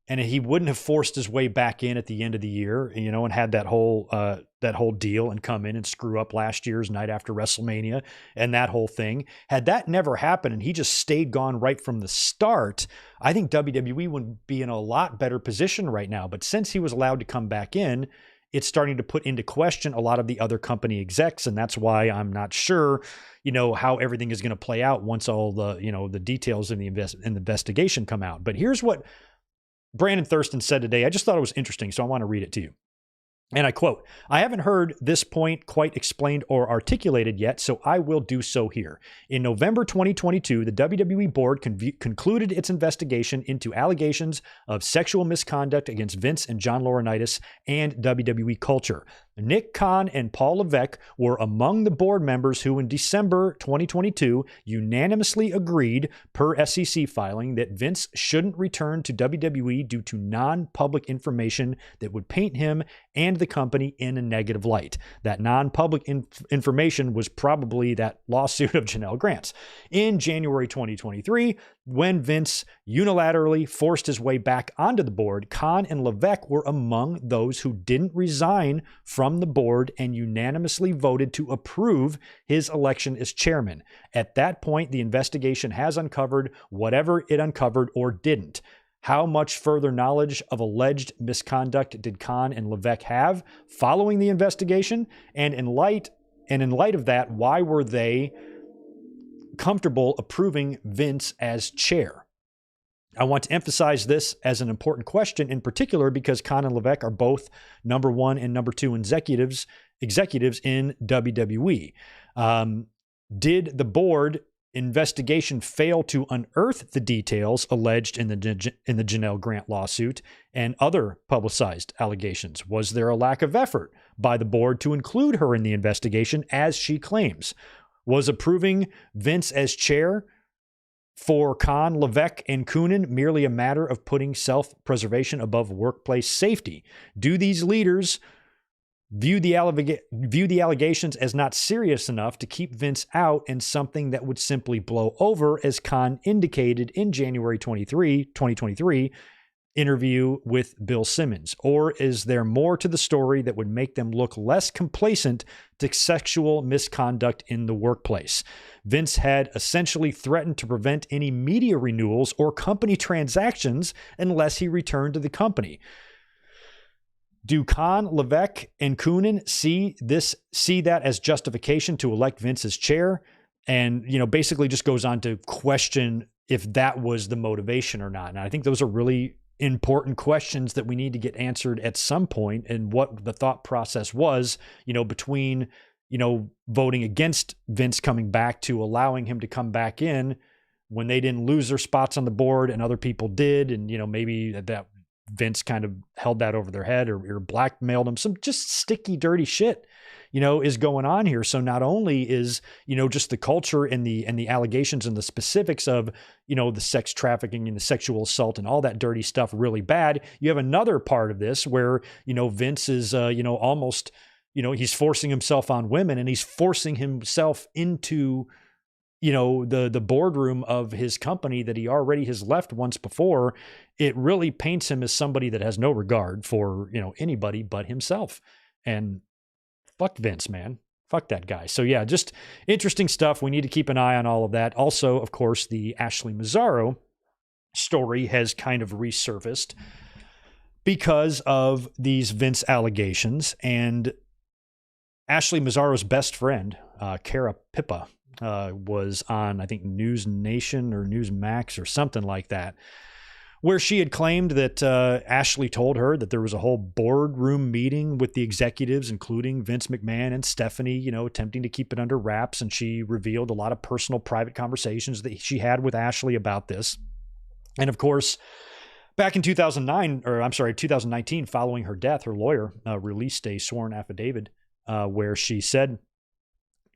And he wouldn't have forced his way back in at the end of the year, and had that whole deal and come in and screw up last year's night after WrestleMania and that whole thing. Had that never happened and he just stayed gone right from the start, I think WWE would be in a lot better position right now. But since he was allowed to come back in, it's starting to put into question a lot of the other company execs. And that's why I'm not sure, how everything is going to play out once all the, the details in the investigation come out. But here's what Brandon Thurston said today. I just thought it was interesting, so I want to read it to you. And I quote, "I haven't heard this point quite explained or articulated yet, so I will do so here. In November 2022, the WWE board concluded its investigation into allegations of sexual misconduct against Vince and John Laurinaitis and WWE culture. Nick Khan and Paul Levesque were among the board members who in December 2022 unanimously agreed, per SEC filing, that Vince shouldn't return to WWE due to non-public information that would paint him and the company in a negative light. That non-public information was probably that lawsuit of Janelle Grant's. In January 2023, when Vince unilaterally forced his way back onto the board, Khan and Levesque were among those who didn't resign from the board and unanimously voted to approve his election as chairman. At that point, the investigation has uncovered whatever it uncovered or didn't. How much further knowledge of alleged misconduct did Khan and Levesque have following the investigation? And in light of that, why were they comfortable approving Vince as chair? I want to emphasize this as an important question in particular because Khan and Levesque are both number one and number two executives in WWE. Did the board investigation fail to unearth the details alleged in the Janelle Grant lawsuit and other publicized allegations? Was there a lack of effort by the board to include her in the investigation as she claims? Was approving Vince as chair for Khan, Levesque, and Coonan merely a matter of putting self-preservation above workplace safety? Do these leaders view the allegations as not serious enough to keep Vince out and something that would simply blow over, as Khan indicated in January 2023 interview with Bill Simmons? Or is there more to the story that would make them look less complacent to sexual misconduct in the workplace? Vince had essentially threatened to prevent any media renewals or company transactions unless he returned to the company. Do Khan, Levesque, and Coonan see that as justification to elect Vince as chair? And, basically just goes on to question if that was the motivation or not. And I think those are really important questions that we need to get answered at some point, and what the thought process was, between, voting against Vince coming back to allowing him to come back in when they didn't lose their spots on the board and other people did. And, maybe that Vince kind of held that over their head or blackmailed them, some just sticky, dirty shit. is going on here. So not only is, just the culture and the allegations and the specifics of, the sex trafficking and the sexual assault and all that dirty stuff really bad, you have another part of this where, Vince is, almost, he's forcing himself on women, and he's forcing himself into, the boardroom of his company that he already has left once before. It really paints him as somebody that has no regard for, anybody but himself. And fuck Vince, man. Fuck that guy. So yeah, just interesting stuff. We need to keep an eye on all of that. Also, of course, the Ashley Mazzaro story has kind of resurfaced because of these Vince allegations. And Ashley Mazzaro's best friend, Cara Pippa, was on, I think, News Nation or Newsmax or something like that, where she had claimed that Ashley told her that there was a whole boardroom meeting with the executives, including Vince McMahon and Stephanie, attempting to keep it under wraps. And she revealed a lot of personal, private conversations that she had with Ashley about this. And of course, back in 2019, following her death, her lawyer released a sworn affidavit where she said,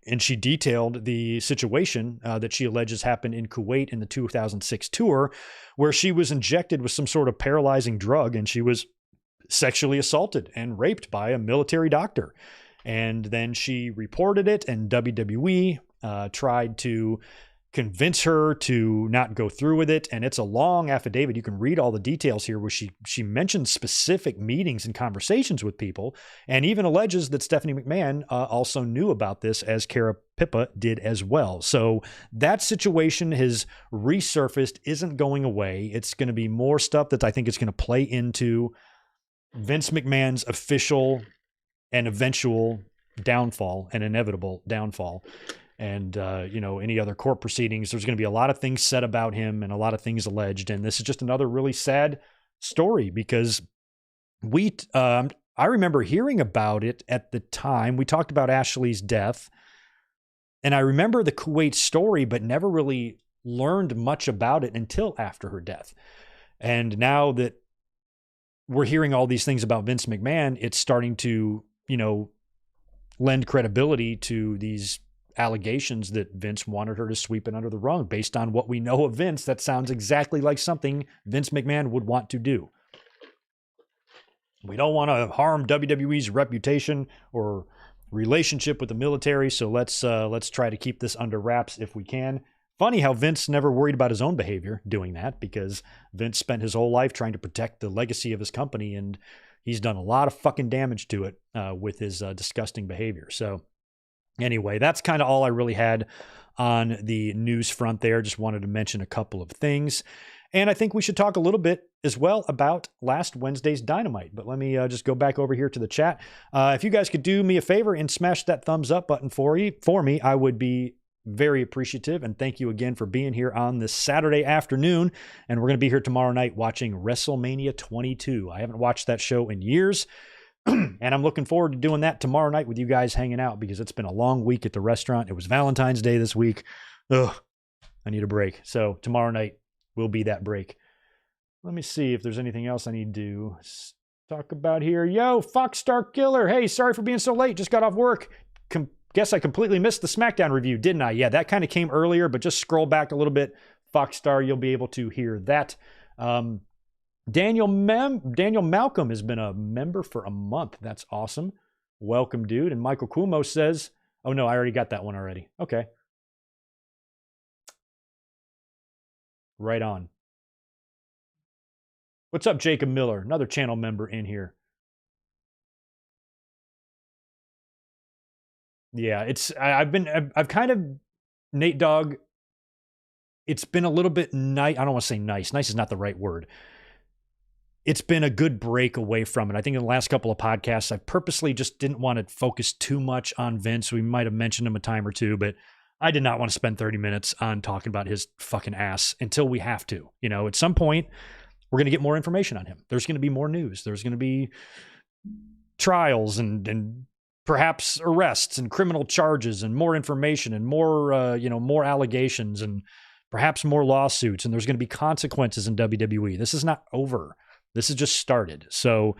and she detailed the situation that she alleges happened in Kuwait in the 2006 tour, where she was injected with some sort of paralyzing drug, and she was sexually assaulted and raped by a military doctor. And then she reported it, and WWE tried to convince her to not go through with it. And it's a long affidavit. You can read all the details here where she mentions specific meetings and conversations with people, and even alleges that Stephanie McMahon also knew about this, as Cara Pippa did as well. So that situation has resurfaced, isn't going away. It's going to be more stuff that I think is going to play into Vince McMahon's official and eventual downfall, and inevitable downfall. And, any other court proceedings. There's going to be a lot of things said about him and a lot of things alleged. And this is just another really sad story, because I remember hearing about it at the time. We talked about Ashley's death, and I remember the Kuwait story, but never really learned much about it until after her death. And now that we're hearing all these things about Vince McMahon, it's starting to, lend credibility to these allegations that Vince wanted her to sweep it under the rug. Based on what we know of Vince, that sounds exactly like something Vince McMahon would want to do. We don't want to harm WWE's reputation or relationship with the military, so let's try to keep this under wraps if we can. Funny how Vince never worried about his own behavior doing that, because Vince spent his whole life trying to protect the legacy of his company, and he's done a lot of fucking damage to it with his disgusting behavior. So anyway, that's kind of all I really had on the news front there. Just wanted to mention a couple of things. And I think we should talk a little bit as well about last Wednesday's Dynamite. But let me just go back over here to the chat. If you guys could do me a favor and smash that thumbs up button for me, I would be very appreciative. And thank you again for being here on this Saturday afternoon. And we're going to be here tomorrow night watching WrestleMania 22. I haven't watched that show in years. And I'm looking forward to doing that tomorrow night with you guys hanging out, because it's been a long week at the restaurant. It was Valentine's Day this week. Ugh, I need a break. So tomorrow night will be that break. Let me see if there's anything else I need to talk about here. Yo, Foxstar Killer. Hey, sorry for being so late. Just got off work. Guess I completely missed the SmackDown review, didn't I? Yeah, that kind of came earlier, but just scroll back a little bit. Foxstar, you'll be able to hear that. Daniel Malcolm has been a member for a month. That's awesome. Welcome, dude. And Michael Cuomo says, oh no, I already got that one already. Okay. Right on. What's up, Jacob Miller? Another channel member in here. Yeah, I've kind of, Nate Dogg, it's been a little bit nice. I don't want to say nice. Nice is not the right word. It's been a good break away from it. I think in the last couple of podcasts, I purposely just didn't want to focus too much on Vince. We might have mentioned him a time or two, but I did not want to spend 30 minutes on talking about his fucking ass until we have to. At some point, we're going to get more information on him. There's going to be more news. There's going to be trials and perhaps arrests and criminal charges and more information and more, more allegations and perhaps more lawsuits. And there's going to be consequences in WWE. This is not over. This has just started. So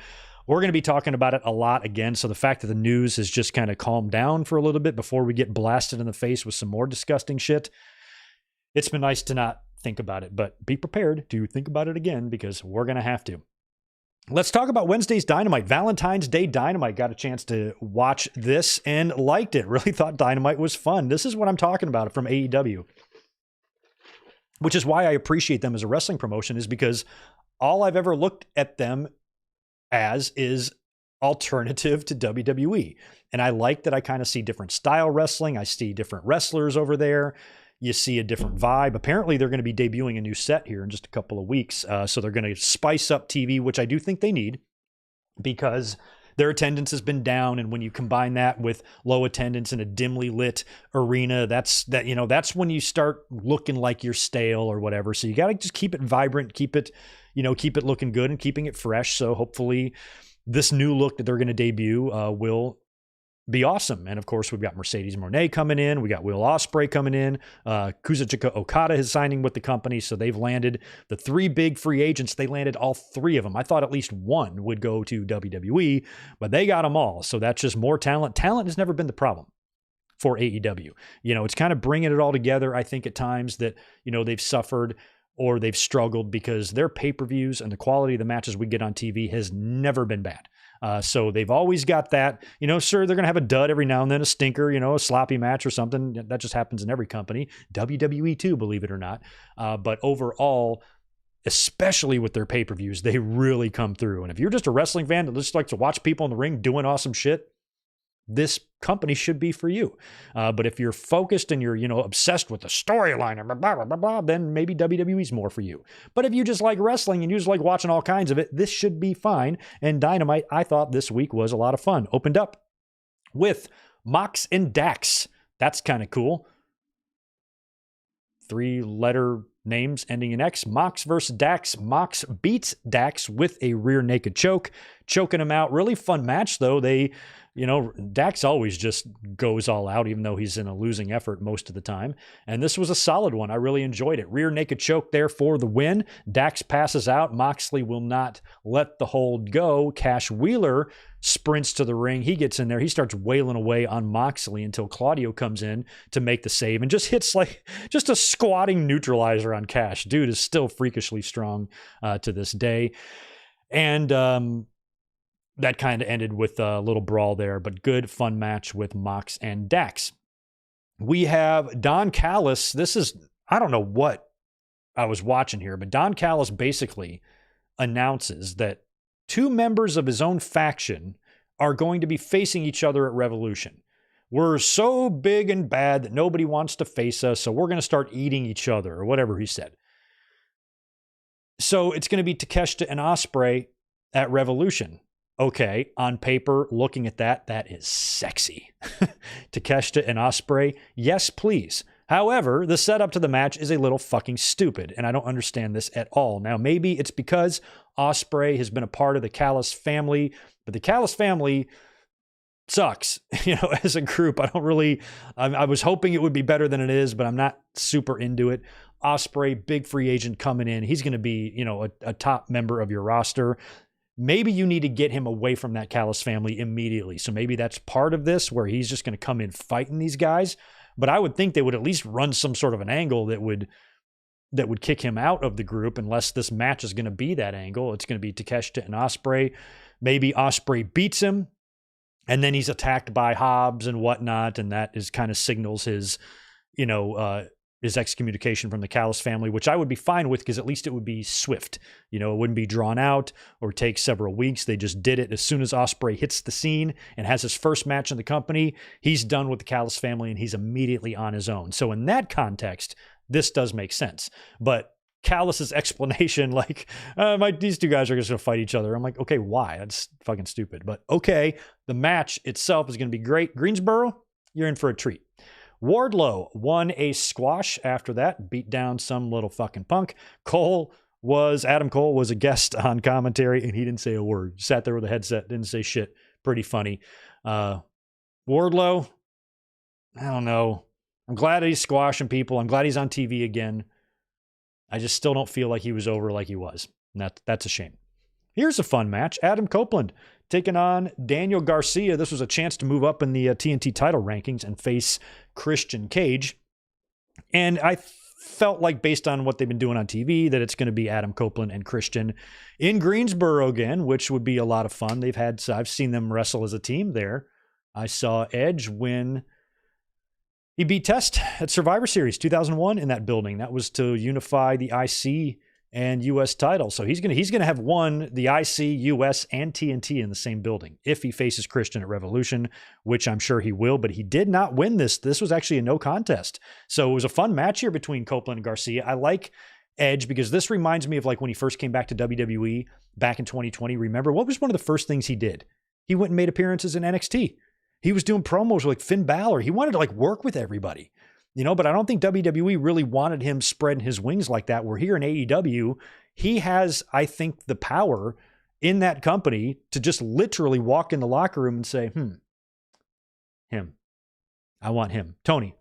We're going to be talking about it a lot again. So the fact that the news has just kind of calmed down for a little bit before we get blasted in the face with some more disgusting shit, it's been nice to not think about it, but be prepared to think about it again because we're going to have to. Let's talk about Wednesday's Dynamite. Valentine's Day Dynamite. Got a chance to watch this and liked it. Really thought Dynamite was fun. This is what I'm talking about from AEW, which is why I appreciate them as a wrestling promotion, is because all I've ever looked at them as is alternative to WWE. And I like that I kind of see different style wrestling. I see different wrestlers over there. You see a different vibe. Apparently, they're going to be debuting a new set here in just a couple of weeks. So they're going to spice up TV, which I do think they need because their attendance has been down. And when you combine that with low attendance in a dimly lit arena, that's when you start looking like you're stale or whatever. So you got to just keep it vibrant, keep it looking good and keeping it fresh. So hopefully this new look that they're going to debut will be awesome. And of course, we've got Mercedes Moné coming in. We got Will Ospreay coming in. Kazuchika Okada is signing with the company. So they've landed the 3 big free agents. They landed all 3 of them. I thought at least one would go to WWE, but they got them all. So that's just more talent. Talent has never been the problem for AEW. It's kind of bringing it all together. I think at times that, they've suffered or they've struggled because their pay-per-views and the quality of the matches we get on TV has never been bad. So they've always got that, sure, they're going to have a dud every now and then, a stinker, a sloppy match or something. That just happens in every company. WWE too, believe it or not. But overall, especially with their pay-per-views, they really come through. And if you're just a wrestling fan that just likes to watch people in the ring doing awesome shit, this company should be for you. But if you're focused and you're, obsessed with the storyline and blah, blah, blah, blah, then maybe WWE's more for you. But if you just like wrestling and you just like watching all kinds of it, this should be fine. And Dynamite, I thought this week was a lot of fun. Opened up with Mox and Dax. That's kind of cool. 3-letter names ending in X. Mox versus Dax. Mox beats Dax with a rear naked choke, choking him out. Really fun match, though. Dax always just goes all out, even though he's in a losing effort most of the time. And this was a solid one. I really enjoyed it. Rear naked choke there for the win. Dax passes out. Moxley will not let the hold go. Cash Wheeler sprints to the ring. He gets in there. He starts wailing away on Moxley until Claudio comes in to make the save and just hits just a squatting neutralizer on Cash. Dude is still freakishly strong to this day. And, that kind of ended with a little brawl there, but good, fun match with Mox and Dax. We have Don Callis. I don't know what I was watching here, but Don Callis basically announces that 2 members of his own faction are going to be facing each other at Revolution. We're so big and bad that nobody wants to face us, so we're going to start eating each other, or whatever he said. So it's going to be Takeshita and Ospreay at Revolution. Okay, on paper, looking at that is sexy. Takeshita and Ospreay, yes, please. However, the setup to the match is a little fucking stupid, and I don't understand this at all. Now, maybe it's because Ospreay has been a part of the Callis family, but the Callis family sucks, as a group. I was hoping it would be better than it is, but I'm not super into it. Ospreay, big free agent coming in. He's going to be, a top member of your roster. Maybe you need to get him away from that Callis family immediately. So maybe that's part of this where he's just going to come in fighting these guys. But I would think they would at least run some sort of an angle that would kick him out of the group, unless this match is going to be that angle. It's going to be Takeshita and Ospreay. Maybe Ospreay beats him and then he's attacked by Hobbs and whatnot. And that is kind of signals his, his excommunication from the Callis family, which I would be fine with because at least it would be swift. It wouldn't be drawn out or take several weeks. They just did it as soon as Ospreay hits the scene and has his first match in the company. He's done with the Callis family and he's immediately on his own. So in that context, this does make sense. But Callis's explanation, these 2 guys are just going to fight each other. I'm like, okay, why? That's fucking stupid. But okay, the match itself is going to be great. Greensboro, you're in for a treat. Wardlow won a squash after that, beat down some little fucking punk. Adam Cole was a guest on commentary and he didn't say a word. Sat there with a headset, didn't say shit. Pretty funny. Wardlow, I don't know. I'm glad he's squashing people. I'm glad he's on TV again. I just still don't feel like he was over like he was. And that's a shame. here's a fun match. Adam Copeland taking on Daniel Garcia. This was a chance to move up in the TNT title rankings and face Christian Cage. And I felt like, based on what they've been doing on TV, that it's going to be Adam Copeland and Christian in Greensboro again, which would be a lot of fun. I've seen them wrestle as a team there. I saw Edge win. He beat Test at Survivor Series 2001 in that building. That was to unify the IC and US title. So he's gonna have won the IC, US, and TNT in the same building if he faces Christian at Revolution, which I'm sure he will, but he did not win this. This was actually a no contest. So it was a fun match here between Copeland and Garcia. I like Edge because this reminds me of like when he first came back to WWE back in 2020. Remember, what was one of the first things he did? He went and made appearances in NXT. He was doing promos with like Finn Balor. He wanted to like work with everybody, but I don't think WWE really wanted him spreading his wings like that. We're here in AEW. He has, I think, the power in that company to just literally walk in the locker room and say, him. I want him. Tony,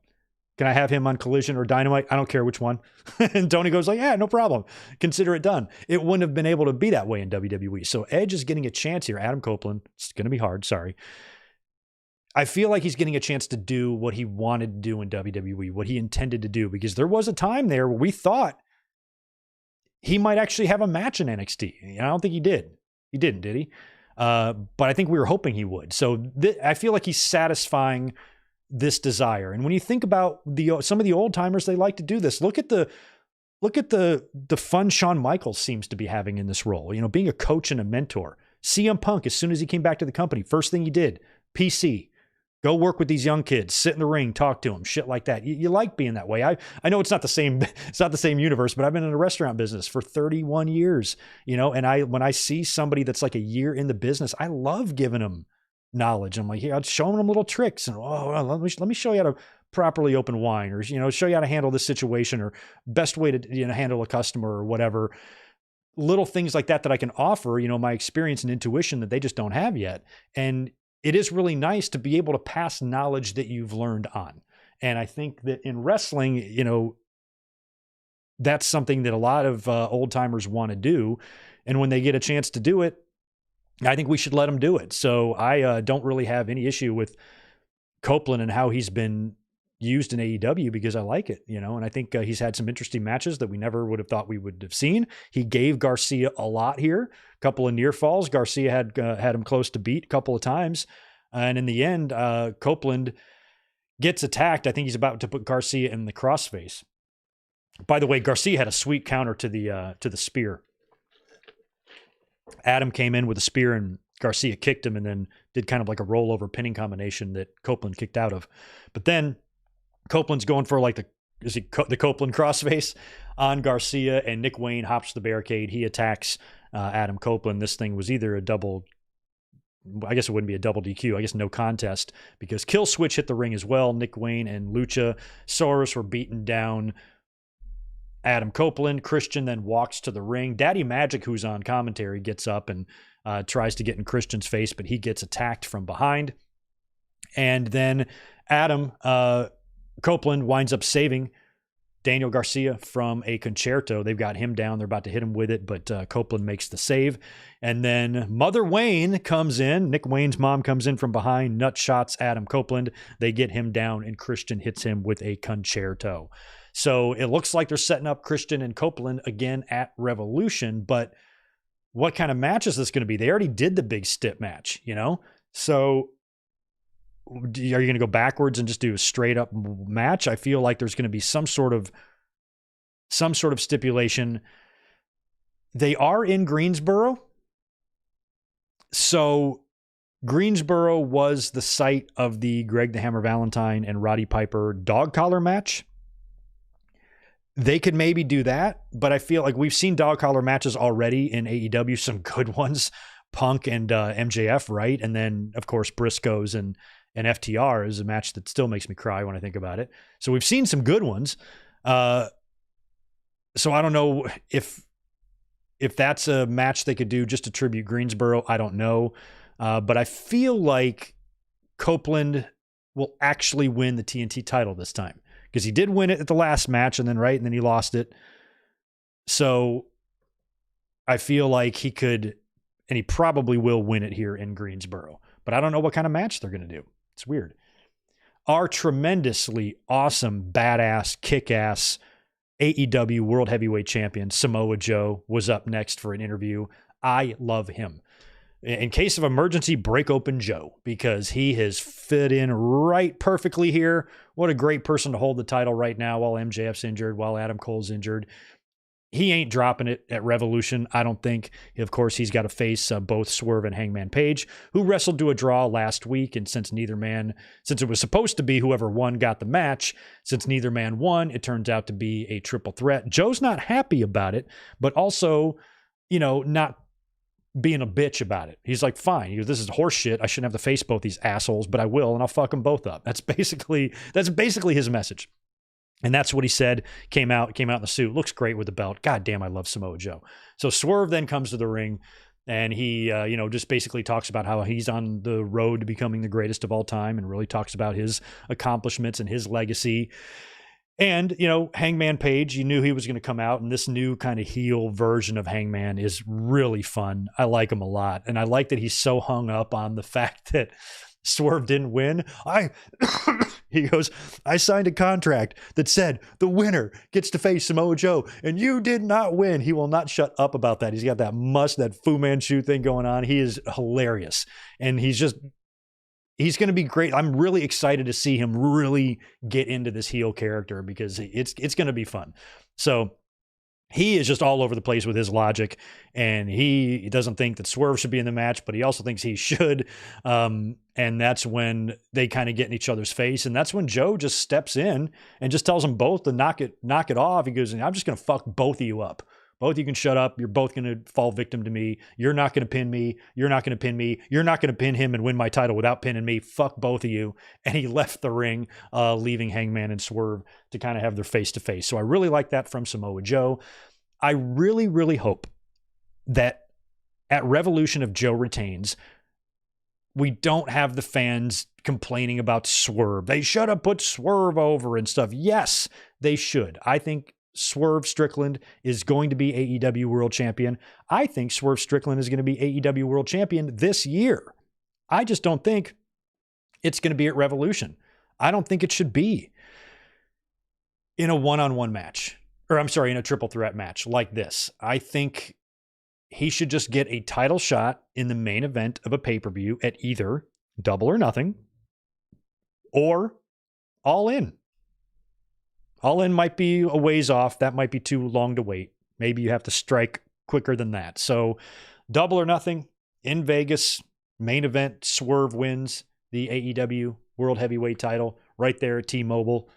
can I have him on Collision or Dynamite? I don't care which one. And Tony goes like, yeah, no problem. Consider it done. It wouldn't have been able to be that way in WWE. So Edge is getting a chance here. Adam Copeland, it's going to be hard. Sorry. I feel like he's getting a chance to do what he wanted to do in WWE, what he intended to do, because there was a time there where we thought he might actually have a match in NXT. I don't think he did. He didn't, did he? But I think we were hoping he would. So I feel like he's satisfying this desire. And when you think about some of the old timers, they like to do this. Look at the fun Shawn Michaels seems to be having in this role, being a coach and a mentor. CM Punk, as soon as he came back to the company, first thing he did, PC. Go work with these young kids, sit in the ring, talk to them, shit like that. You like being that way. I know it's not the same universe, but I've been in the restaurant business for 31 years, and when I see somebody that's like a year in the business, I love giving them knowledge. I'm like, here, I'm showing them little tricks and let me show you how to properly open wine, or show you how to handle this situation, or best way to handle a customer or whatever. Little things like that I can offer, my experience and intuition that they just don't have yet. And it is really nice to be able to pass knowledge that you've learned on. And I think that in wrestling, that's something that a lot of old timers want to do. And when they get a chance to do it, I think we should let them do it. So I don't really have any issue with Copeland and how he's been used in AEW, because I like it, and I think he's had some interesting matches that we never would have thought we would have seen. He gave Garcia a lot here, a couple of near falls. Garcia had him close to beat a couple of times. And in the end, Copeland gets attacked. I think he's about to put Garcia in the crossface. By the way, Garcia had a sweet counter to the spear. Adam came in with a spear and Garcia kicked him and then did kind of like a rollover pinning combination that Copeland kicked out of. But then Copeland's going for like the Copeland crossface on Garcia, and Nick Wayne hops the barricade. He attacks Adam Copeland. This thing was either a double, I guess it wouldn't be a double DQ. I guess no contest, because Kill Switch hit the ring as well. Nick Wayne and Luchasaurus were beating down Adam Copeland. Christian then walks to the ring. Daddy Magic, who's on commentary, gets up and tries to get in Christian's face, but he gets attacked from behind. And then Adam Copeland winds up saving Daniel Garcia from a concerto. They've got him down. They're about to hit him with it, but Copeland makes the save. And then Mother Wayne comes in. Nick Wayne's mom comes in from behind, nut shots Adam Copeland. They get him down, and Christian hits him with a concerto. So it looks like they're setting up Christian and Copeland again at Revolution, but what kind of match is this going to be? They already did the big stip match, So are you going to go backwards and just do a straight up match? I feel like there's going to be some sort of stipulation. They are in Greensboro. So Greensboro was the site of the Greg the Hammer Valentine and Roddy Piper dog collar match. They could maybe do that, but I feel like we've seen dog collar matches already in AEW, some good ones, Punk and MJF, right? And then, of course, Briscoes and FTR is a match that still makes me cry when I think about it. So we've seen some good ones. So I don't know if that's a match they could do just to tribute Greensboro. I don't know. But I feel like Copeland will actually win the TNT title this time, because he did win it at the last match and then he lost it. So I feel like he could and he probably will win it here in Greensboro. But I don't know what kind of match they're going to do. It's weird. Our tremendously awesome, badass, kick-ass AEW World Heavyweight Champion Samoa Joe was up next for an interview. I love him. In case of emergency, break open Joe, because he has fit in right perfectly here. What a great person to hold the title right now while MJF's injured, while Adam Cole's injured. He ain't dropping it at Revolution, I don't think. Of course, he's got to face both Swerve and Hangman Page, who wrestled to a draw last week. And since it was supposed to be whoever won got the match, since neither man won, it turns out to be a triple threat. Joe's not happy about it, but also, not being a bitch about it. He's like, fine, this is horse shit. I shouldn't have to face both these assholes, but I will, and I'll fuck them both up. That's basically his message. And that's what he said. Came out in the suit. Looks great with the belt. God damn, I love Samoa Joe. So Swerve then comes to the ring, and he, just basically talks about how he's on the road to becoming the greatest of all time, and really talks about his accomplishments and his legacy. And, Hangman Page, you knew he was going to come out, and this new kind of heel version of Hangman is really fun. I like him a lot. And I like that he's so hung up on the fact that Swerve didn't win. He goes, I signed a contract that said the winner gets to face Samoa Joe, and you did not win. He will not shut up about that. He's got that Fu Manchu thing going on. He is hilarious. And he's going to be great. I'm really excited to see him really get into this heel character, because it's going to be fun. So he is just all over the place with his logic, and he doesn't think that Swerve should be in the match, but he also thinks he should. And that's when they kind of get in each other's face. And that's when Joe just steps in and just tells them both to knock it off. He goes, I'm just going to fuck both of you up. Both of you can shut up. You're both going to fall victim to me. You're not going to pin me. You're not going to pin me. You're not going to pin him and win my title without pinning me. Fuck both of you. And he left the ring, leaving Hangman and Swerve to kind of have their face-to-face. So I really like that from Samoa Joe. I really, really hope that at Revolution, if Joe retains, we don't have the fans complaining about Swerve. They should have put Swerve over and stuff. Yes, they should. I think Swerve Strickland is going to be AEW World Champion. I think Swerve Strickland is going to be AEW World Champion this year. I just don't think it's going to be at Revolution. I don't think it should be in a one-on-one match. Or I'm sorry, in a triple threat match like this. I think he should just get a title shot in the main event of a pay-per-view at either Double or Nothing or All In. All In might be a ways off. That might be too long to wait. Maybe you have to strike quicker than that. So Double or Nothing in Vegas, main event, Swerve wins the AEW World Heavyweight title right there at T-Mobile.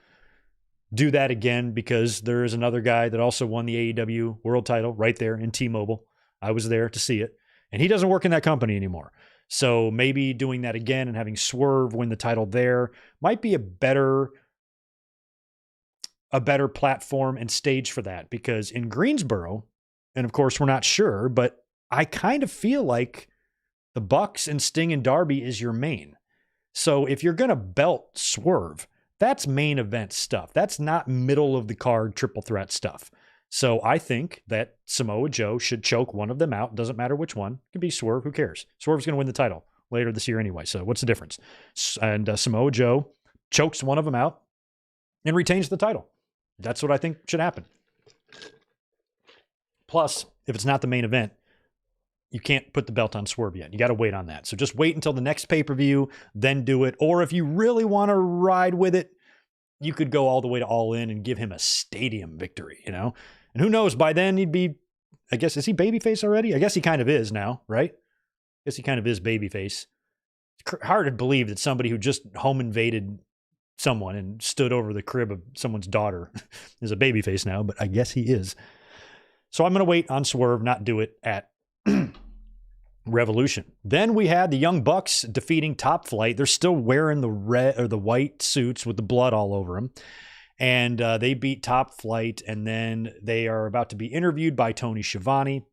Do that again, because there is another guy that also won the AEW World title right there in T-Mobile. I was there to see it, and he doesn't work in that company anymore. So maybe doing that again and having Swerve win the title there might be a better platform and stage for that, because in Greensboro, and of course we're not sure, but I kind of feel like the Bucks and Sting and Darby is your main. So if you're going to belt Swerve, that's main event stuff. That's not middle of the card triple threat stuff. So I think that Samoa Joe should choke one of them out. Doesn't matter which one. It could be Swerve. Who cares? Swerve's going to win the title later this year anyway. So what's the difference? And Samoa Joe chokes one of them out and retains the title. That's what I think should happen. Plus, if it's not the main event, you can't put the belt on Swerve yet. You got to wait on that. So just wait until the next pay-per-view, then do it. Or if you really want to ride with it, you could go all the way to All In and give him a stadium victory, And who knows, by then he'd be, I guess, is he babyface already? I guess he kind of is now, right? I guess he kind of is babyface. It's hard to believe that somebody who just home invaded someone and stood over the crib of someone's daughter is a babyface now, but I guess he is. So I'm going to wait on Swerve, not do it at Revolution. Then we had the Young Bucks defeating Top Flight. They're still wearing the red or the white suits with the blood all over them. And they beat Top Flight, and then they are about to be interviewed by Tony Schiavone.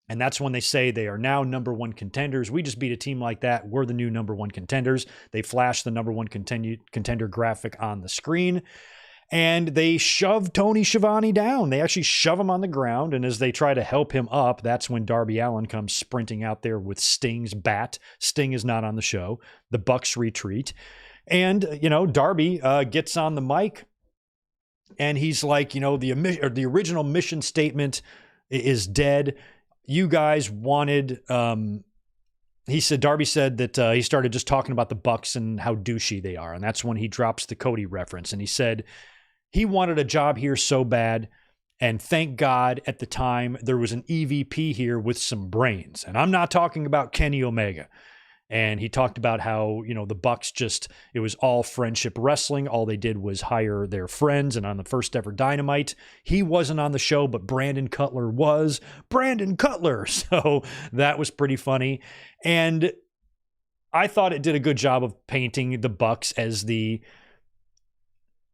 And that's when they say they are now number one contenders. We just beat a team like that. We're the new number one contenders. They flash the number one contender graphic on the screen. and they shove Tony Schiavone down. They actually shove him on the ground, and as they try to help him up, that's when Darby Allin comes sprinting out there with Sting's bat. Sting is not on the show. The Bucks retreat. And, Darby gets on the mic, and he's like, the original mission statement is dead. You guys wanted... Darby said that he started just talking about the Bucks and how douchey they are. And that's when he drops the Cody reference. And he said he wanted a job here so bad. And thank God at the time there was an EVP here with some brains. And I'm not talking about Kenny Omega. And he talked about how, the Bucks it was all friendship wrestling. All they did was hire their friends. And on the first ever Dynamite, he wasn't on the show, but Brandon Cutler was. Brandon Cutler. So that was pretty funny. And I thought it did a good job of painting the Bucks as the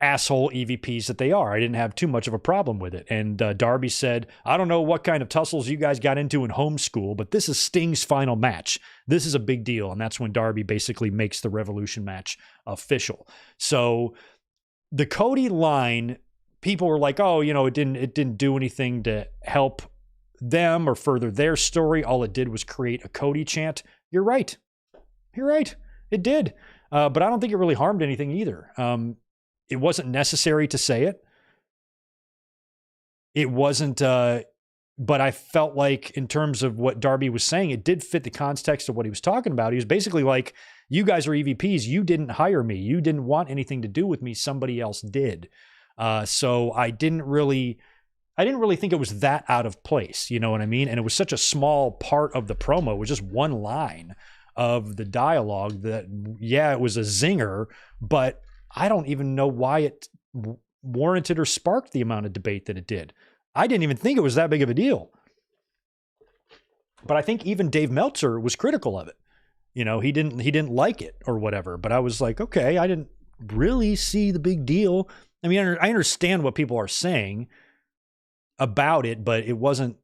asshole EVPs that they are. I didn't have too much of a problem with it. And Darby said, I don't know what kind of tussles you guys got into in homeschool, but this is Sting's final match. This is a big deal. And that's when Darby basically makes the Revolution match official. So the Cody line, people were like, oh, it didn't do anything to help them or further their story. All it did was create a Cody chant. You're right. It did. But I don't think it really harmed anything either. It wasn't necessary to say it. It wasn't, but I felt like in terms of what Darby was saying, it did fit the context of what he was talking about. He was basically like, you guys are EVPs. You didn't hire me. You didn't want anything to do with me. Somebody else did. So I didn't really think it was that out of place. You know what I mean? And it was such a small part of the promo. It was just one line of the dialogue that, yeah, it was a zinger, but I don't even know why it warranted or sparked the amount of debate that it did. I didn't even think it was that big of a deal. But I think even Dave Meltzer was critical of it. He didn't like it or whatever. But I was like, okay, I didn't really see the big deal. I mean, I understand what people are saying about it, but it wasn't.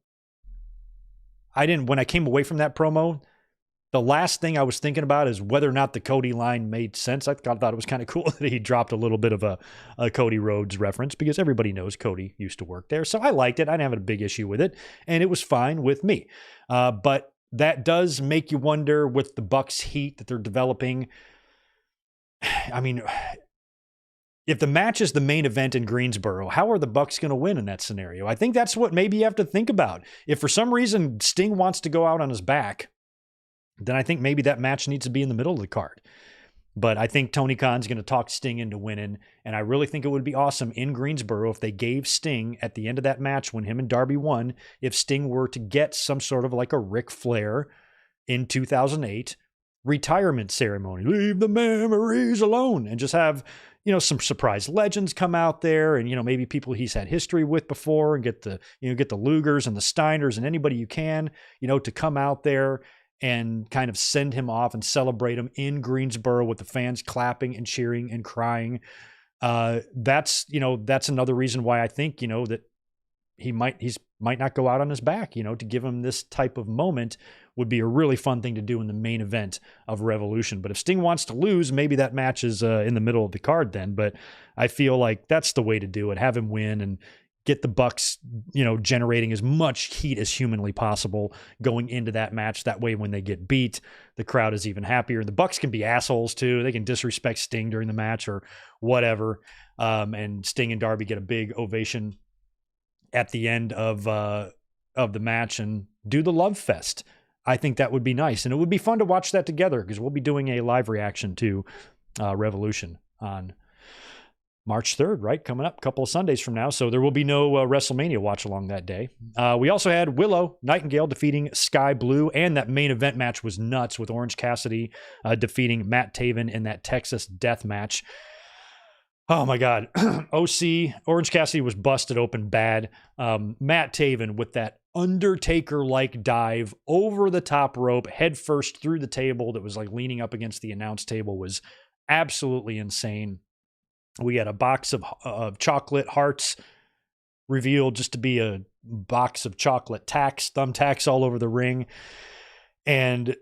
When I came away from that promo, the last thing I was thinking about is whether or not the Cody line made sense. I thought it was kind of cool that he dropped a little bit of a Cody Rhodes reference because everybody knows Cody used to work there. So I liked it. I didn't have a big issue with it, and it was fine with me. But that does make you wonder with the Bucks heat that they're developing. I mean, if the match is the main event in Greensboro, how are the Bucks going to win in that scenario? I think that's what maybe you have to think about. If for some reason Sting wants to go out on his back, then I think maybe that match needs to be in the middle of the card. But I think Tony Khan's going to talk Sting into winning, and I really think it would be awesome in Greensboro if they gave Sting at the end of that match when him and Darby won, if Sting were to get some sort of like a Ric Flair in 2008 retirement ceremony. Leave the memories alone, and just have, some surprise legends come out there and, maybe people he's had history with before, and get the Lugers and the Steiners and anybody you can, to come out there and kind of send him off and celebrate him in Greensboro with the fans clapping and cheering and crying. That's another reason why I think, that he might not go out on his back, to give him this type of moment would be a really fun thing to do in the main event of Revolution. But if Sting wants to lose, maybe that match is in the middle of the card then. But I feel like that's the way to do it. Have him win and get the Bucks, generating as much heat as humanly possible going into that match. That way, when they get beat, the crowd is even happier. The Bucks can be assholes too. They can disrespect Sting during the match or whatever. And Sting and Darby get a big ovation at the end of the match and do the love fest. I think that would be nice. And it would be fun to watch that together because we'll be doing a live reaction to Revolution on March 3rd, right? Coming up a couple of Sundays from now. So there will be no WrestleMania watch along that day. We also had Willow Nightingale defeating Sky Blue, and that main event match was nuts with Orange Cassidy defeating Matt Taven in that Texas death match. Oh my God. OC, Orange Cassidy was busted open bad. Matt Taven with that Undertaker-like dive over the top rope, head first through the table that was like leaning up against the announce table was absolutely insane. We had a box of chocolate hearts revealed just to be a box of chocolate thumbtacks all over the ring. And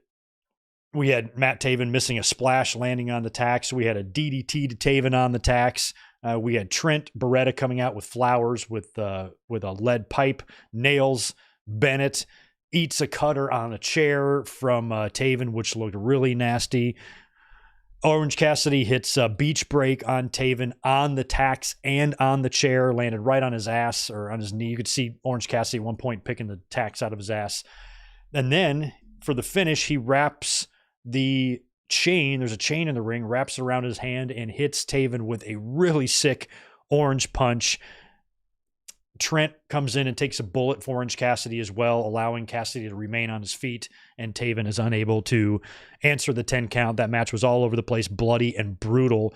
we had Matt Taven missing a splash landing on the tacks. We had a DDT to Taven on the tacks. We had Trent Beretta coming out with flowers with a lead pipe, nails. Bennett eats a cutter on a chair from Taven, which looked really nasty. Orange Cassidy hits a beach break on Taven on the tacks and on the chair, landed right on his ass or on his knee. You could see Orange Cassidy at one point picking the tacks out of his ass. And then for the finish, he wraps the chain. There's a chain in the ring, wraps it around his hand and hits Taven with a really sick orange punch. Trent comes in and takes a bullet for Orange Cassidy as well, allowing Cassidy to remain on his feet, and Taven is unable to answer the 10 count. That match was all over the place, bloody and brutal,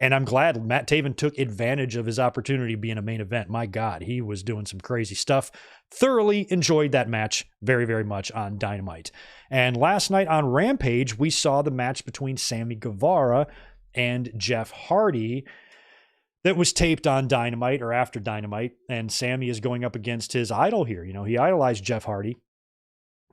and I'm glad Matt Taven took advantage of his opportunity being a main event. My God, he was doing some crazy stuff. Thoroughly enjoyed that match very, very much on Dynamite. And last night on Rampage, we saw the match between Sammy Guevara and Jeff Hardy that was taped on Dynamite or after Dynamite, and Sammy is going up against his idol here. You know, he idolized Jeff Hardy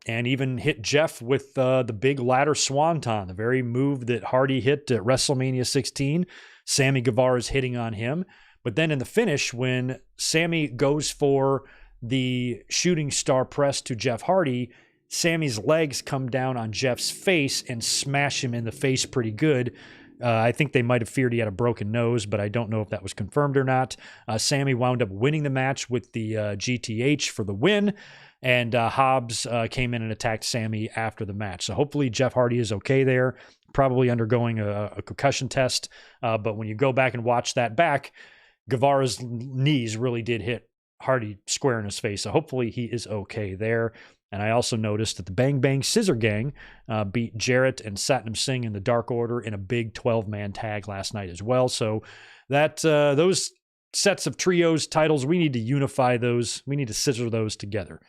and even hit Jeff with the big ladder swanton, the very move that Hardy hit at WrestleMania 16. Sammy Guevara is hitting on him. But then in the finish, when Sammy goes for the shooting star press to Jeff Hardy, Sammy's legs come down on Jeff's face and smash him in the face pretty good. I think they might have feared he had a broken nose, but I don't know if that was confirmed or not. Sammy wound up winning the match with the GTH for the win, and Hobbs came in and attacked Sammy after the match. So hopefully Jeff Hardy is okay there, probably undergoing a concussion test. But when you go back and watch that back, Guevara's knees really did hit Hardy square in his face. So hopefully he is okay there. And I also noticed that the Bang Bang Scissor Gang beat Jarrett and Satnam Singh in the Dark Order in a big 12-man tag last night as well. So that those sets of trios titles, we need to unify those. We need to scissor those together,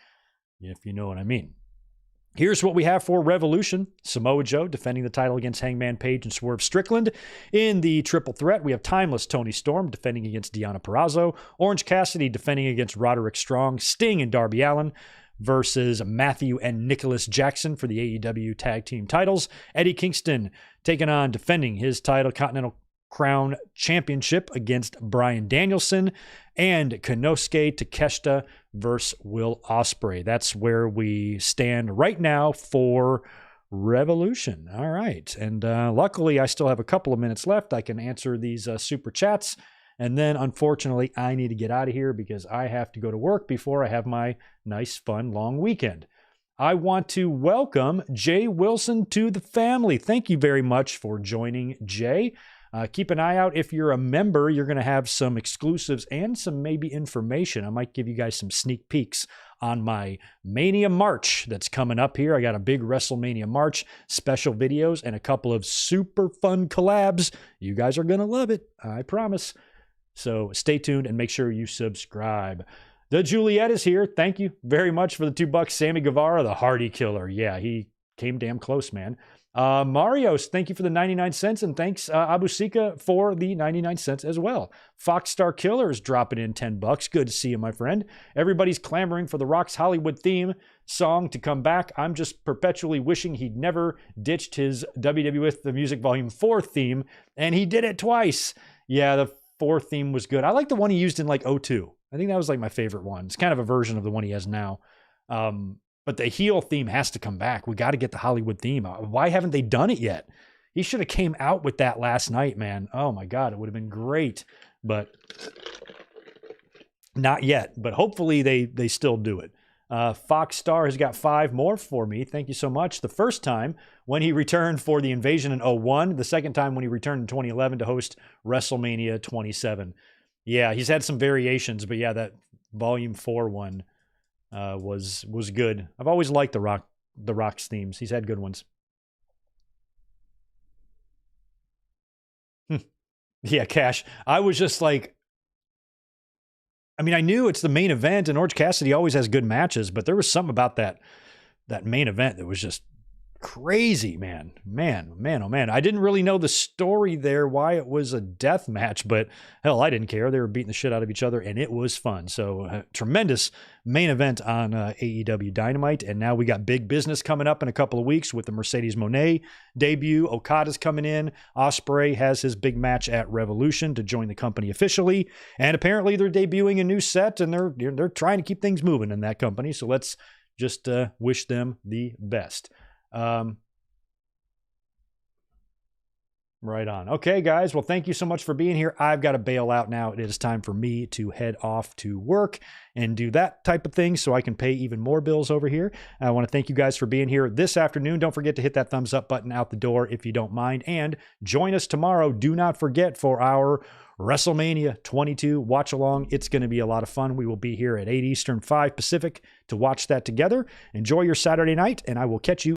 if you know what I mean. Here's what we have for Revolution. Samoa Joe defending the title against Hangman Page and Swerve Strickland. In the triple threat, we have Timeless Tony Storm defending against Deonna Purrazzo. Orange Cassidy defending against Roderick Strong. Sting and Darby Allin versus Matthew and Nicholas Jackson for the AEW Tag Team titles. Eddie Kingston taking on defending his title Continental Crown Championship against Bryan Danielson. And Konosuke Takeshita versus Will Ospreay. That's where we stand right now for Revolution. All right. And luckily, I still have a couple of minutes left. I can answer these super chats. And then, unfortunately, I need to get out of here because I have to go to work before I have my nice, fun, long weekend. I want to welcome Jay Wilson to the family. Thank you very much for joining, Jay. Keep an eye out. If you're a member, you're going to have some exclusives and some maybe information. I might give you guys some sneak peeks on my Mania March that's coming up here. I got a big WrestleMania March, special videos, and a couple of super fun collabs. You guys are going to love it. I promise. So stay tuned and make sure you subscribe. The Juliet is here. Thank you very much for the $2. Sammy Guevara, the Hardy Killer. Yeah, he came damn close, man. Marios, thank you for the 99 cents. And thanks, Abusika, for the 99 cents as well. Foxstar Killer is dropping in $10. Good to see you, my friend. Everybody's clamoring for the Rock's Hollywood theme song to come back. I'm just perpetually wishing he'd never ditched his WWF The Music Volume 4 theme. And he did it twice. Yeah, the 4 theme was good. I like the one he used in like 02. I think that was like my favorite one. It's kind of a version of the one he has now. But the heel theme has to come back. We got to get the Hollywood theme. Why haven't they done it yet? He should have came out with that last night, man. Oh my God, it would have been great. But not yet. But hopefully they still do it. Foxstar has got 5 more for me. Thank you so much. The first time when he returned for the Invasion in 01. The second time when he returned in 2011 to host WrestleMania 27. Yeah, he's had some variations, but yeah, that Volume 4 one was good. I've always liked the Rock's themes. He's had good ones. Yeah, Cash. I was just like, I mean, I knew it's the main event, and Orange Cassidy always has good matches, but there was something about that main event that was just Crazy, man. Oh man. I didn't really know the story there, why it was a death match, but hell, I didn't care. They were beating the shit out of each other, and it was fun. So tremendous main event on AEW Dynamite. And now we got big business coming up in a couple of weeks with the Mercedes Moné debut. Okada's coming in. Ospreay has his big match at Revolution to join the company officially. And apparently they're debuting a new set, and they're trying to keep things moving in that company. So let's just wish them the best. Right on. Okay, guys. Well, thank you so much for being here. I've got to bail out now. It is time for me to head off to work and do that type of thing so I can pay even more bills over here. I want to thank you guys for being here this afternoon. Don't forget to hit that thumbs up button out the door if you don't mind. And join us tomorrow. Do not forget for our WrestleMania 22 watch along. It's going to be a lot of fun. We will be here at 8 Eastern, 5 Pacific to watch that together. Enjoy your Saturday night, and I will catch you